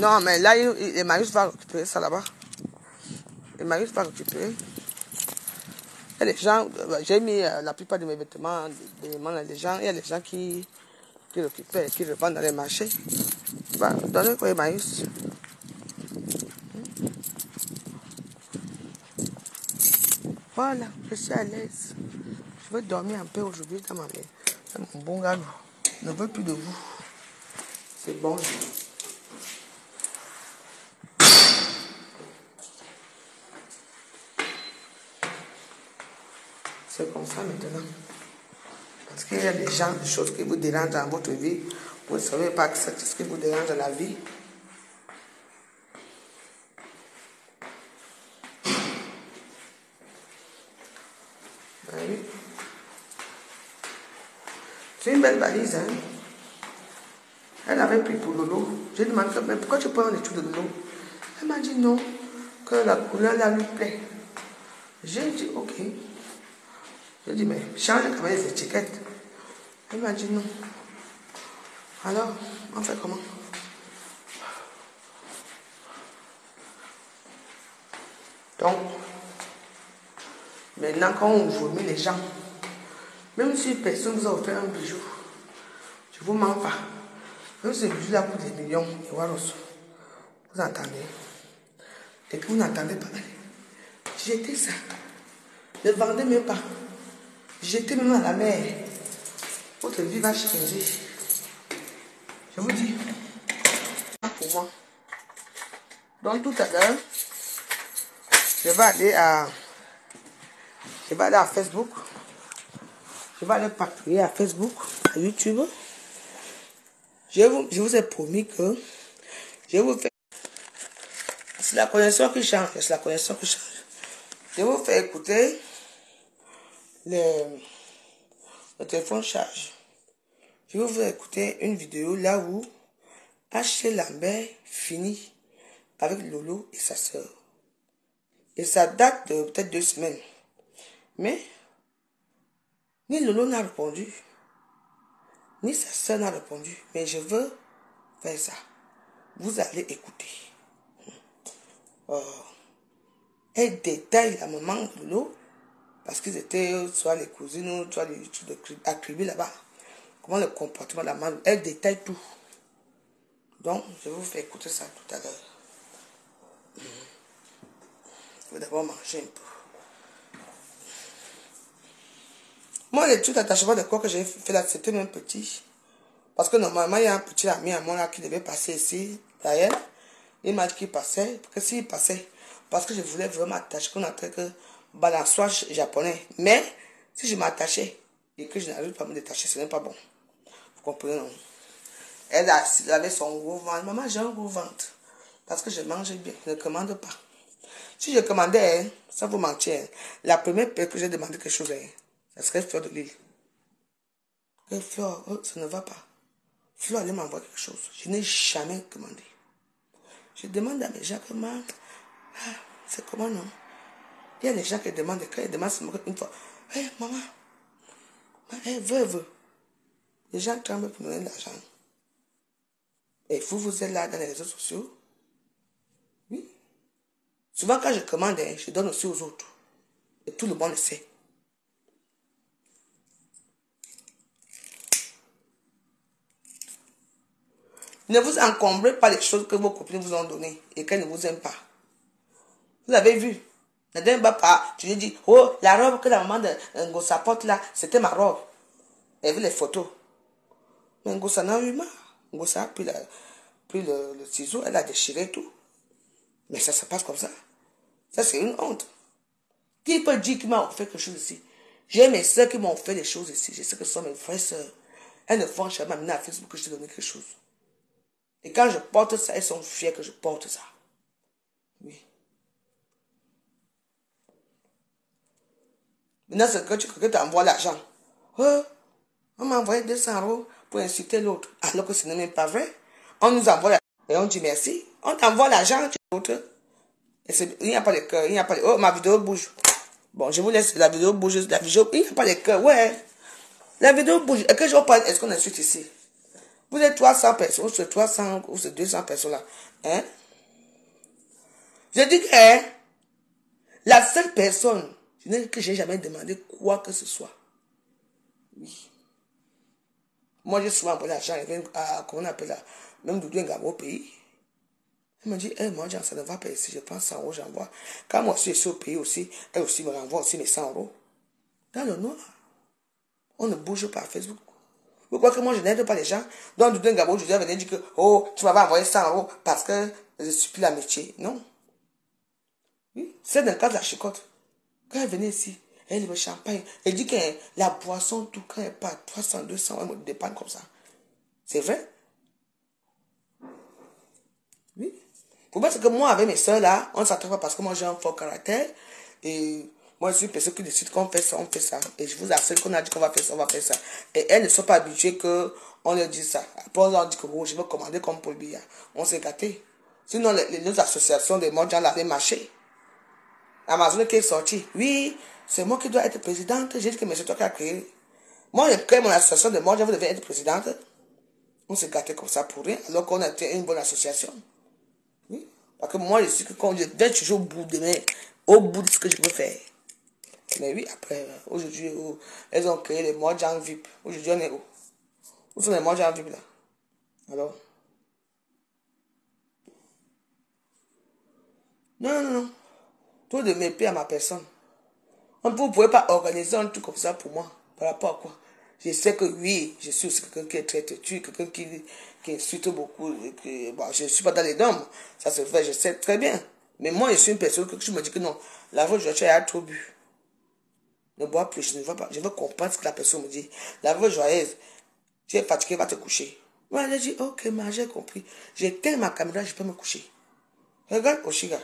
Non, mais là, Marius va récupérer ça là-bas. Et Marius va récupérer. Et les gens, j'ai mis la plupart de mes vêtements, les gens, il y a des gens qui récupèrent, qui revendent dans les marchés. Bah, donnez quoi, Marius. Voilà, je suis à l'aise. Je veux dormir un peu aujourd'hui dans mon bon gars. Je ne veux plus de vous. C'est bon. C'est comme ça maintenant. Parce qu'il y a des gens, des choses qui vous dérangent dans votre vie. Vous ne savez pas que c'est ce qui vous dérange dans la vie. Oui. C'est une belle valise, hein. Elle avait pris pour Lolo. J'ai demandé, mais pourquoi tu prends les trucs de Lolo? Elle m'a dit non, que la couleur là lui plaît. J'ai dit ok. J'ai dit mais change quand même les étiquettes. Elle m'a dit non. Alors, on fait comment? Donc, maintenant quand on vomit les gens, même si personne vous a offert un bijou, je ne vous mens pas. Même si ce bijou là coûte des millions, et voilà, vous entendez? Et que vous n'entendez pas, jetez ça. Ne vendez même pas. Jetez même à la mer. Votre vie va changer. Je vous dis. Pour moi. Donc tout à l'heure, je vais aller à Facebook. Je vais aller patrouiller à Facebook, à YouTube. Je vous ai promis que je vous fais. C'est la connexion qui change. C'est la connexion qui change. Je vous fais écouter le téléphone charge. Je vous fais écouter une vidéo là où H. Lambert finit avec Lolo et sa soeur. Et ça date de peut-être 2 semaines. Mais ni Lolo n'a répondu, ni sa soeur n'a répondu. Mais je veux faire ça. Vous allez écouter. Elle détaille la maman de Lolo, parce qu'ils étaient soit les cousines, soit les attribués là-bas. Comment le comportement de la maman, elle détaille tout. Donc, je vais vous faire écouter ça tout à l'heure. Je vais d'abord manger un peu. Moi, les trucs d'attachement de corps que j'ai fait là, c'était même petit. Parce que normalement, il y a un petit ami à moi là qui devait passer ici, d'ailleurs. Il m'a dit qu'il passait, parce que s'il passait, parce que je voulais vraiment attacher, qu'on entrait que balançoire japonais. Mais, si je m'attachais et que je n'arrive pas à me détacher, ce n'est pas bon. Vous comprenez, non? Elle avait son gros ventre. Maman, j'ai un gros ventre. Parce que je mange bien, je ne commande pas. Si je commandais, hein, sans vous mentir, la première personne que j'ai demandé quelque chose, hein, ça serait Fleur de Lille. Et Fleur, oh, ça ne va pas. Fleur allait m'envoyer quelque chose. Je n'ai jamais commandé. Je demande à mes gens comment. Ah, c'est comment non? Il y a des gens qui demandent, quand ils demandent seulement une fois. Hé, maman, hé, veuve. Les gens tremblent pour me donner de l'argent. Et vous êtes là dans les réseaux sociaux. Oui. Souvent, quand je commande, hein, je donne aussi aux autres. Et tout le monde le sait. Ne vous encombrez pas les choses que vos copines vous ont données et qu'elles ne vous aiment pas. Vous avez vu. La dernière fois, tu lui dis, oh, la robe que la maman de Ngossa porte là, c'était ma robe. Elle vu les photos. Mais Ngossa n'a eu marre. Ngossa a pris, le ciseau, elle a déchiré tout. Mais ça se passe comme ça. Ça, c'est une honte. Qui peut dire qu'il m'a fait quelque chose ici? J'ai mes soeurs qui m'ont fait des choses ici. Je sais que ce sont mes vraies soeurs. Elles ne font jamais m'amener à Facebook que je t'ai donné quelque chose. Et quand je porte ça, elles sont fières que je porte ça. Oui. Maintenant, c'est que tu envoies l'argent. Oh, on m'a envoyé 200 € pour insulter l'autre. Alors que ce n'est même pas vrai. On nous envoie l'argent et on dit merci. On t'envoie l'argent, l'autre. Il n'y a pas de cœur, il n'y a pas de... Oh, ma vidéo bouge. Bon, je vous laisse, la vidéo bouge, la vidéo... Il n'y a pas de cœur, ouais. La vidéo bouge. Et que je parle, est-ce qu'on insulte ici? Vous êtes 300 personnes, ou c'est 300, ou c'est 200 personnes là. Hein? Je dis que, hein, la seule personne, que j'ai jamais demandé quoi que ce soit. Oui. Moi, j'ai souvent envoyé l'argent, comment on appelle ça, même Doudou Ngabo au pays. Elle me dit, hey, moi, ça ne va pas ici, je prends 100 €, j'envoie. Quand moi aussi, je suis au pays aussi, elle aussi me renvoie aussi mes 100 €. Dans le noir, on ne bouge pas à Facebook. Vous croyez que moi, je n'aide pas les gens? Donc, Doudou Ngabo, je dois venir dire que, oh, tu m'avais envoyé 100 € parce que je suis plus la métier. Non. Oui, c'est dans le cas de la chicotte. Quand elle venait ici, elle me champagne. Elle dit que la boisson, tout, quand elle part, 300, 200, elle me dépanne comme ça. C'est vrai? Oui. Pour moi, c'est que moi, avec mes soeurs là, on ne s'attend pas parce que moi, j'ai un fort caractère. Et moi, je suis une personne qui décide qu'on fait ça, on fait ça. Et je vous assure qu'on a dit qu'on va faire ça, on va faire ça. Et elles ne sont pas habituées qu'on leur dise ça. Après, on leur dit que oh, je veux commander comme Paul Biya. On s'est gâté. Sinon, les autres associations des mondiales avaient marché. Amazon qui est sorti. Oui, c'est moi qui dois être présidente. J'ai dit que c'est toi qui as créé. Moi, j'ai créé mon association de mondiales, vous devez être présidente. On s'est gâté comme ça pour rien, alors qu'on a été une bonne association. Oui. Parce que moi, je sais que quand je vais toujours au bout de ce que je veux faire. Mais oui, après, aujourd'hui, elles ont créé les mondiales VIP. Aujourd'hui, on est où? Où sont les mondiales VIP là? Alors? Non, non, non. Trop de mépris à ma personne. Vous ne pouvez pas organiser un truc comme ça pour moi. Par rapport à quoi? Je sais que oui, je suis aussi quelqu'un qui est très têtu, quelqu'un qui insulte beaucoup. Bon, je ne suis pas dans les normes. Ça se fait, je sais très bien. Mais moi, je suis une personne que je me dis que non, la voix de Joshua a trop bu. Ne bois plus, je ne veux pas. Je veux comprendre ce que la personne me dit. La voix joyeuse, tu es fatigué, va te coucher. Moi, j'ai dit, ok, mais j'ai compris. J'éteins ma caméra, je peux me coucher. Regarde Oshiga.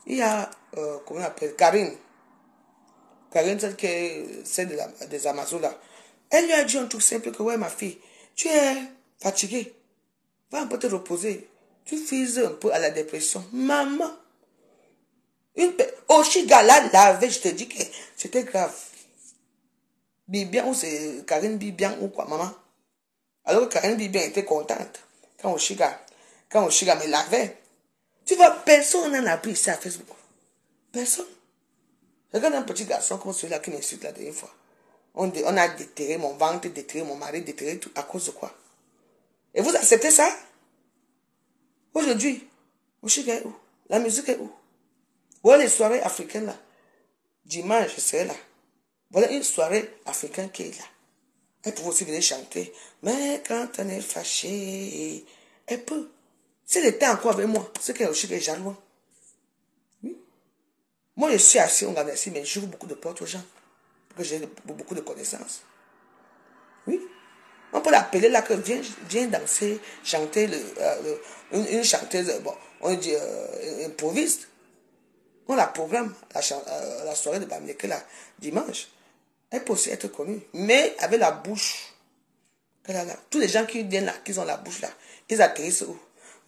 Il y a, comment on appelle, Karine. Karine, celle qui est celle des Amazones là. Elle lui a dit un truc simple que, ouais, ma fille, tu es fatiguée. Va un peu te reposer. Tu fises un peu à la dépression. Maman. Oshiga l'a lavé, je te dis que c'était grave. Bibian ou c'est Karine Bibian ou quoi, maman? Alors que Karine Bibian était contente quand Oshiga me lavait. Tu vois, personne n'en a pris ici à Facebook. Personne. Regarde un petit garçon comme celui-là qui m'insulte la dernière fois. On a déterré mon ventre, déterré mon mari, déterré tout. À cause de quoi? Et vous acceptez ça? Aujourd'hui, Oshiga est où? La musique est où? Voilà les soirées africaines là. Dimanche, je serai là. Voilà une soirée africaine qui est là. Elle peut aussi venir chanter. Mais quand on est fâché, elle peut. Si elle était encore avec moi, c'est qu'elle aussi est jaloux. Oui. Moi, je suis assis, on regarde ici, mais j'ouvre beaucoup de portes aux gens. Parce que j'ai beaucoup de connaissances. Oui. On peut l'appeler là que viens danser, chanter une chanteuse, bon, on dit improviste. On la programme, la soirée de Bamileke, là, dimanche. Elle peut aussi être connue. Mais avec la bouche qu'elle a là. Tous les gens qui viennent là, qui ont la bouche là, ils atterrissent où?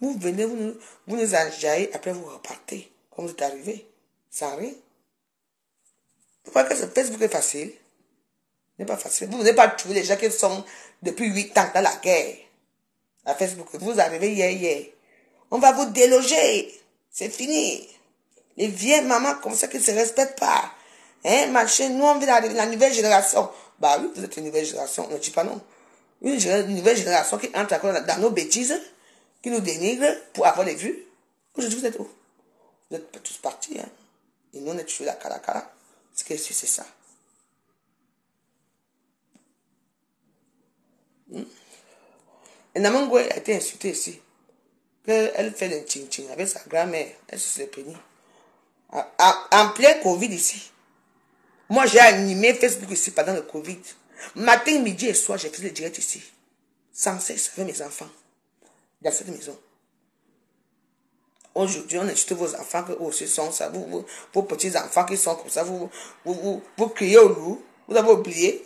Vous venez, vous nous enjaillez, après vous repartez. Comme vous êtes arrivé. Sans rien. Vous croyez que ce Facebook est facile? Ce n'est pas facile. Vous n'avez pas trouvé les gens qui sont depuis 8 ans dans la guerre. À Facebook. Vous arrivez hier. On va vous déloger. C'est fini. Les vieilles mamans comme ça qui ne se respectent pas. Hein, machin, nous on vit la nouvelle génération. Bah oui, vous êtes une nouvelle génération, on ne dit pas non. Une nouvelle génération qui entre encore dans nos bêtises, qui nous dénigre pour avoir les vues. Aujourd'hui, vous êtes où? Vous êtes tous partis, hein. Et nous on est toujours la cara. Ce que c'est ça. Et Namangwe a été insultée ici. Elle fait le tching-tching avec sa grand-mère. Elle se plaignit. En plein Covid ici. Moi, j'ai animé Facebook ici pendant le Covid. Matin, midi et soir, j'ai fait le direct ici. Sans cesse avec mes enfants. Dans cette maison. Aujourd'hui, on insulte vos enfants que oh, ce sont ça. Vos petits-enfants qui sont comme ça. Vous criez au loup. Vous avez oublié.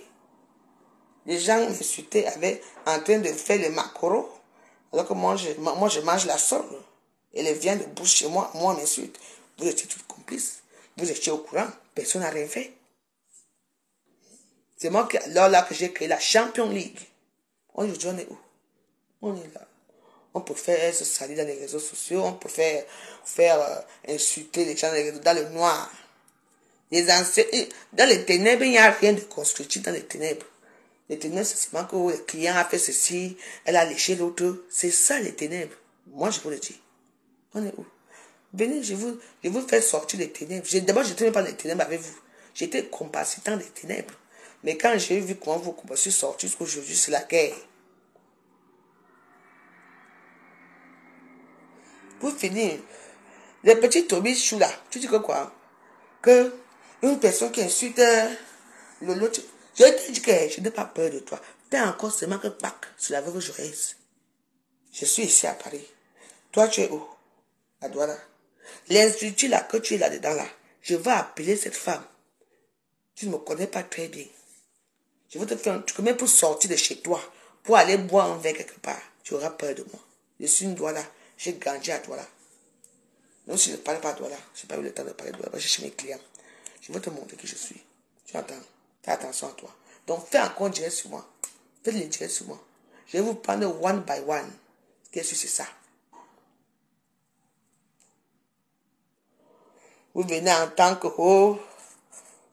Les gens m'insultaient en train de faire le maquereau. Alors que moi, je mange la sole. Et les viandes de bouche chez moi, on m'insulte. Vous étiez tous complices. Vous étiez au courant. Personne n'a rien fait. C'est moi là que j'ai créé la Champions League. Aujourd'hui, on est où? On est là. On peut faire se salir dans les réseaux sociaux. On peut faire insulter les gens dans le noir. Dans les ténèbres, il n'y a rien de constructif dans les ténèbres. Les ténèbres, c'est seulement que le client a fait ceci, elle a léché l'autre. C'est ça les ténèbres. Moi, je vous le dis. On est où? Venez, je vous fais sortir des ténèbres. D'abord, je n'étais même pas dans les ténèbres avec vous. J'étais compassitant des ténèbres. Mais quand j'ai vu comment vous suis sorti jusqu'aujourd'hui, c'est la guerre. Pour finir, les petits Toby Chou là, tu dis que quoi? Que une personne qui insulte l'autre, je te dis que je n'ai pas peur de toi. Tu es encore seulement que Pâques sur la veuve Joyeuse. Je suis ici à Paris. Toi, tu es où? À Douala. L'institut là, que tu es là-dedans là, je vais appeler cette femme. Tu ne me connais pas très bien. Je vais te faire un truc, même pour sortir de chez toi, pour aller boire un verre quelque part. Tu auras peur de moi. Je suis une Douala. J'ai grandi à Douala. Même si je ne parle pas Douala, je n'ai pas eu le temps de parler Douala. Je suis chez mes clients. Je vais te montrer qui je suis. Tu entends? Fais attention à toi. Donc, fais encore un direct sur moi. Faites le direct sur moi. Je vais vous prendre one by one. Qu'est-ce que c'est ça? Vous venez en tant que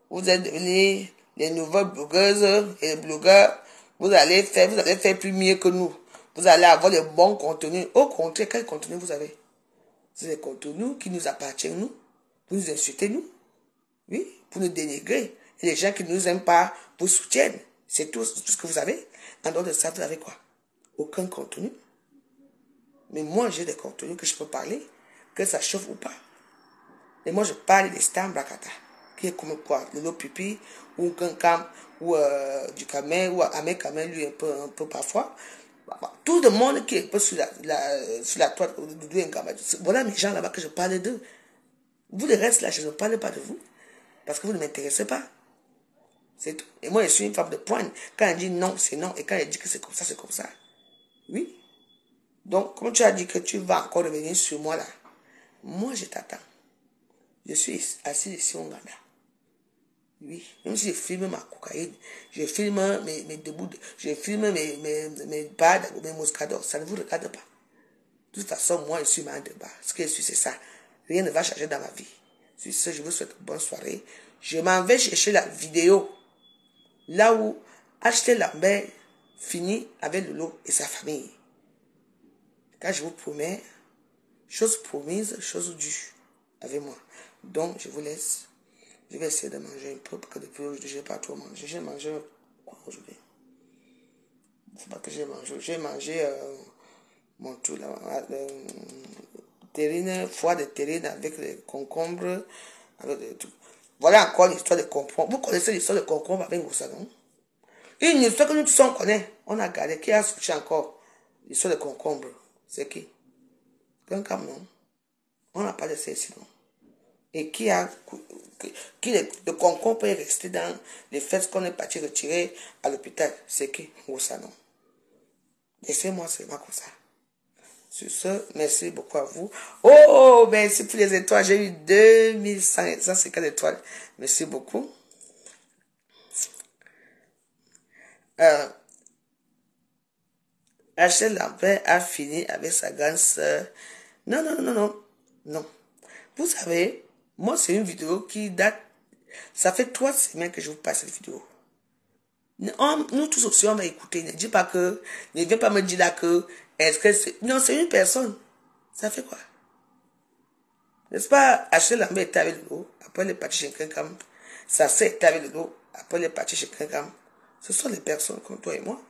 vous êtes devenus les nouvelles blogueuses et les blogueurs. Vous allez faire plus mieux que nous. Vous allez avoir de bons contenus. Au contraire, quel contenu vous avez? C'est des contenus qui nous appartiennent, nous. Vous nous insultez, nous. Oui, pour nous dénigrer. Et les gens qui ne nous aiment pas vous soutiennent. C'est tout ce que vous avez. En dehors de ça, vous avez quoi? Aucun contenu. Mais moi, j'ai des contenus que je peux parler, que ça chauffe ou pas. Et moi, je parle des Stan Brakata, qui est comme quoi, le lot pipi, ou Kankam, ou du Kamel, ou Ahmed Kamel, lui, un peu parfois. Tout le monde qui est un peu sur la toile de Nkama. Voilà mes gens là-bas que je parle d'eux. Vous, le reste là, je ne parle pas de vous. Parce que vous ne m'intéressez pas. C'est tout. Et moi, je suis une femme de poigne. Quand elle dit non, c'est non. Et quand elle dit que c'est comme ça, c'est comme ça. Oui. Donc, comme tu as dit que tu vas encore revenir sur moi là, moi, je t'attends. Je suis assis ici au Ghana. Oui. Même si je filme ma cocaïne, je filme mes débouts, je filme mes bades, mes moscados, ça ne vous regarde pas. De toute façon, moi, je suis ma de bas. Ce que je suis, c'est ça. Rien ne va changer dans ma vie. Sur ce, je vous souhaite une bonne soirée. Je m'en vais chercher la vidéo. Là où acheter Lambert finit avec Lolo et sa famille. Quand je vous promets, chose promise, chose due avec moi. Donc, je vous laisse. Je vais essayer de manger un peu parce que depuis aujourd'hui, je n'ai pas trop mangé. J'ai mangé quoi aujourd'hui? C'est pas que j'ai mangé. J'ai mangé mon tout là. Terrine, foie de terrine avec les concombres. Avec tout. Voilà encore l'histoire de concombre. Vous connaissez l'histoire de concombre avec vos salons? Une histoire que nous tous on connaît. On a gardé. Qui a switché encore l'histoire de concombre? C'est qui? Quelqu'un, non? On n'a pas de ça ici, non? et le concombre peut rester dans les fesses qu'on est parti retirer à l'hôpital. C'est qui? Ou ça non. Laissez-moi seulement comme ça. Sur ce, merci beaucoup à vous. Oh, merci pour les étoiles. J'ai eu 2150 étoiles. Merci beaucoup. Rachel Lambert a fini avec sa grande sœur. Non, non, non, non, non. Vous savez, moi, c'est une vidéo qui date... Ça fait 3 semaines que je vous passe cette vidéo. Nous tous aussi, on va écouter. Ne dis pas que... Ne viens pas me dire là que... Est-ce que c'est... Non, c'est une personne. Ça fait quoi? N'est-ce pas? Rachel Lambert était avec le lot. Après, elle est partie chez quelqu'un. Sa sœur était avec le lot. Après, elle est partie chez quelqu'un. Ce sont des personnes comme toi et moi.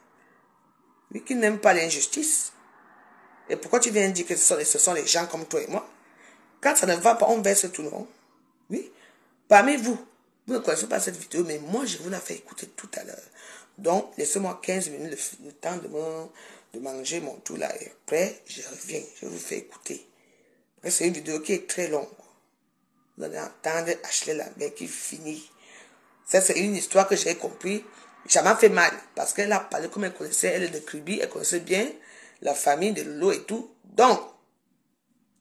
Oui, qui n'aiment pas l'injustice. Et pourquoi tu viens dire que ce sont les gens comme toi et moi? Quand ça ne va pas, on verse tout le monde. Oui. Parmi vous, vous ne connaissez pas cette vidéo, mais moi, je vous la fais écouter tout à l'heure. Donc, laissez-moi 15 minutes, le temps de manger mon tout là. Et après, je reviens, je vous fais écouter. C'est une vidéo qui est très longue. Vous allez entendre Ashley Lambert qui finit. Ça, c'est une histoire que j'ai compris. Ça m'a fait mal. Parce qu'elle a parlé comme elle connaissait. Elle est de Kribi. Elle connaissait bien la famille de Lolo et tout. Donc,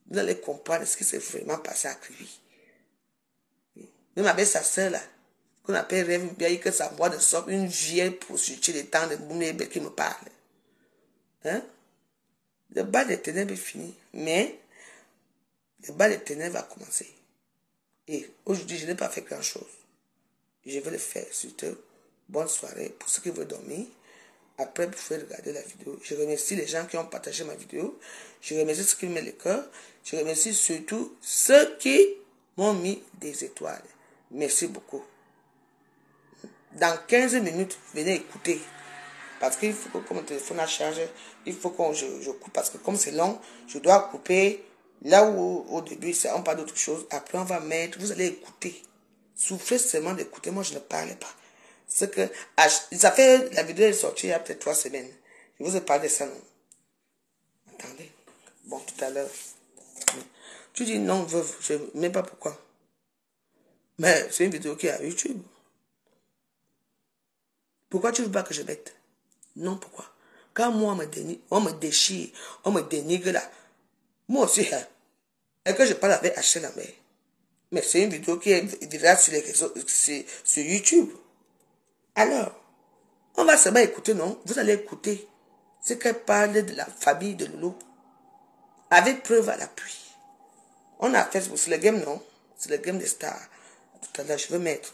vous allez comprendre ce qui s'est vraiment passé à Kribi. Même avec sa soeur là, qu'on appelle Rêve Biaï, que sa voix de sorte, une vieille prostituée des temps de Boumébé qui me parle. Hein? Le bas des ténèbres est fini. Mais, le bas des ténèbres va commencer. Et aujourd'hui, je n'ai pas fait grand chose. Je vais le faire. Surtout, bonne soirée pour ceux qui veulent dormir. Après, vous pouvez regarder la vidéo. Je remercie les gens qui ont partagé ma vidéo. Je remercie ceux qui me mettent le cœur. Je remercie surtout ceux qui m'ont mis des étoiles. Merci beaucoup. Dans 15 minutes, venez écouter. Parce qu'il faut que mon téléphone a chargé, il faut que je coupe. Parce que comme c'est long, je dois couper là où au début, on parle d'autre chose. Après, on va mettre, vous allez écouter. Souffrez seulement d'écouter. Moi, je ne parlais pas. C'est que, ça fait, la vidéo est sortie il y a peut-être 3 semaines. Je vous ai parlé de ça, non? Attendez. Bon, tout à l'heure. Tu dis non, veuve, je ne sais même pas pourquoi. Mais c'est une vidéo qui est à YouTube. Pourquoi tu ne veux pas que je mette? Non, pourquoi? Quand moi, on me déchire, on me dénigre là. Moi aussi, hein. Et que je parle avec H. Lambert. Mais c'est une vidéo qui est virale sur les réseaux, sur YouTube. Alors, on va seulement écouter, non? Vous allez écouter ce qu'elle parle de la famille de Lolo. Avec preuve à l'appui. On a fait, c'est le game, non? C'est le game des stars. Tout à l'heure, je vais mettre.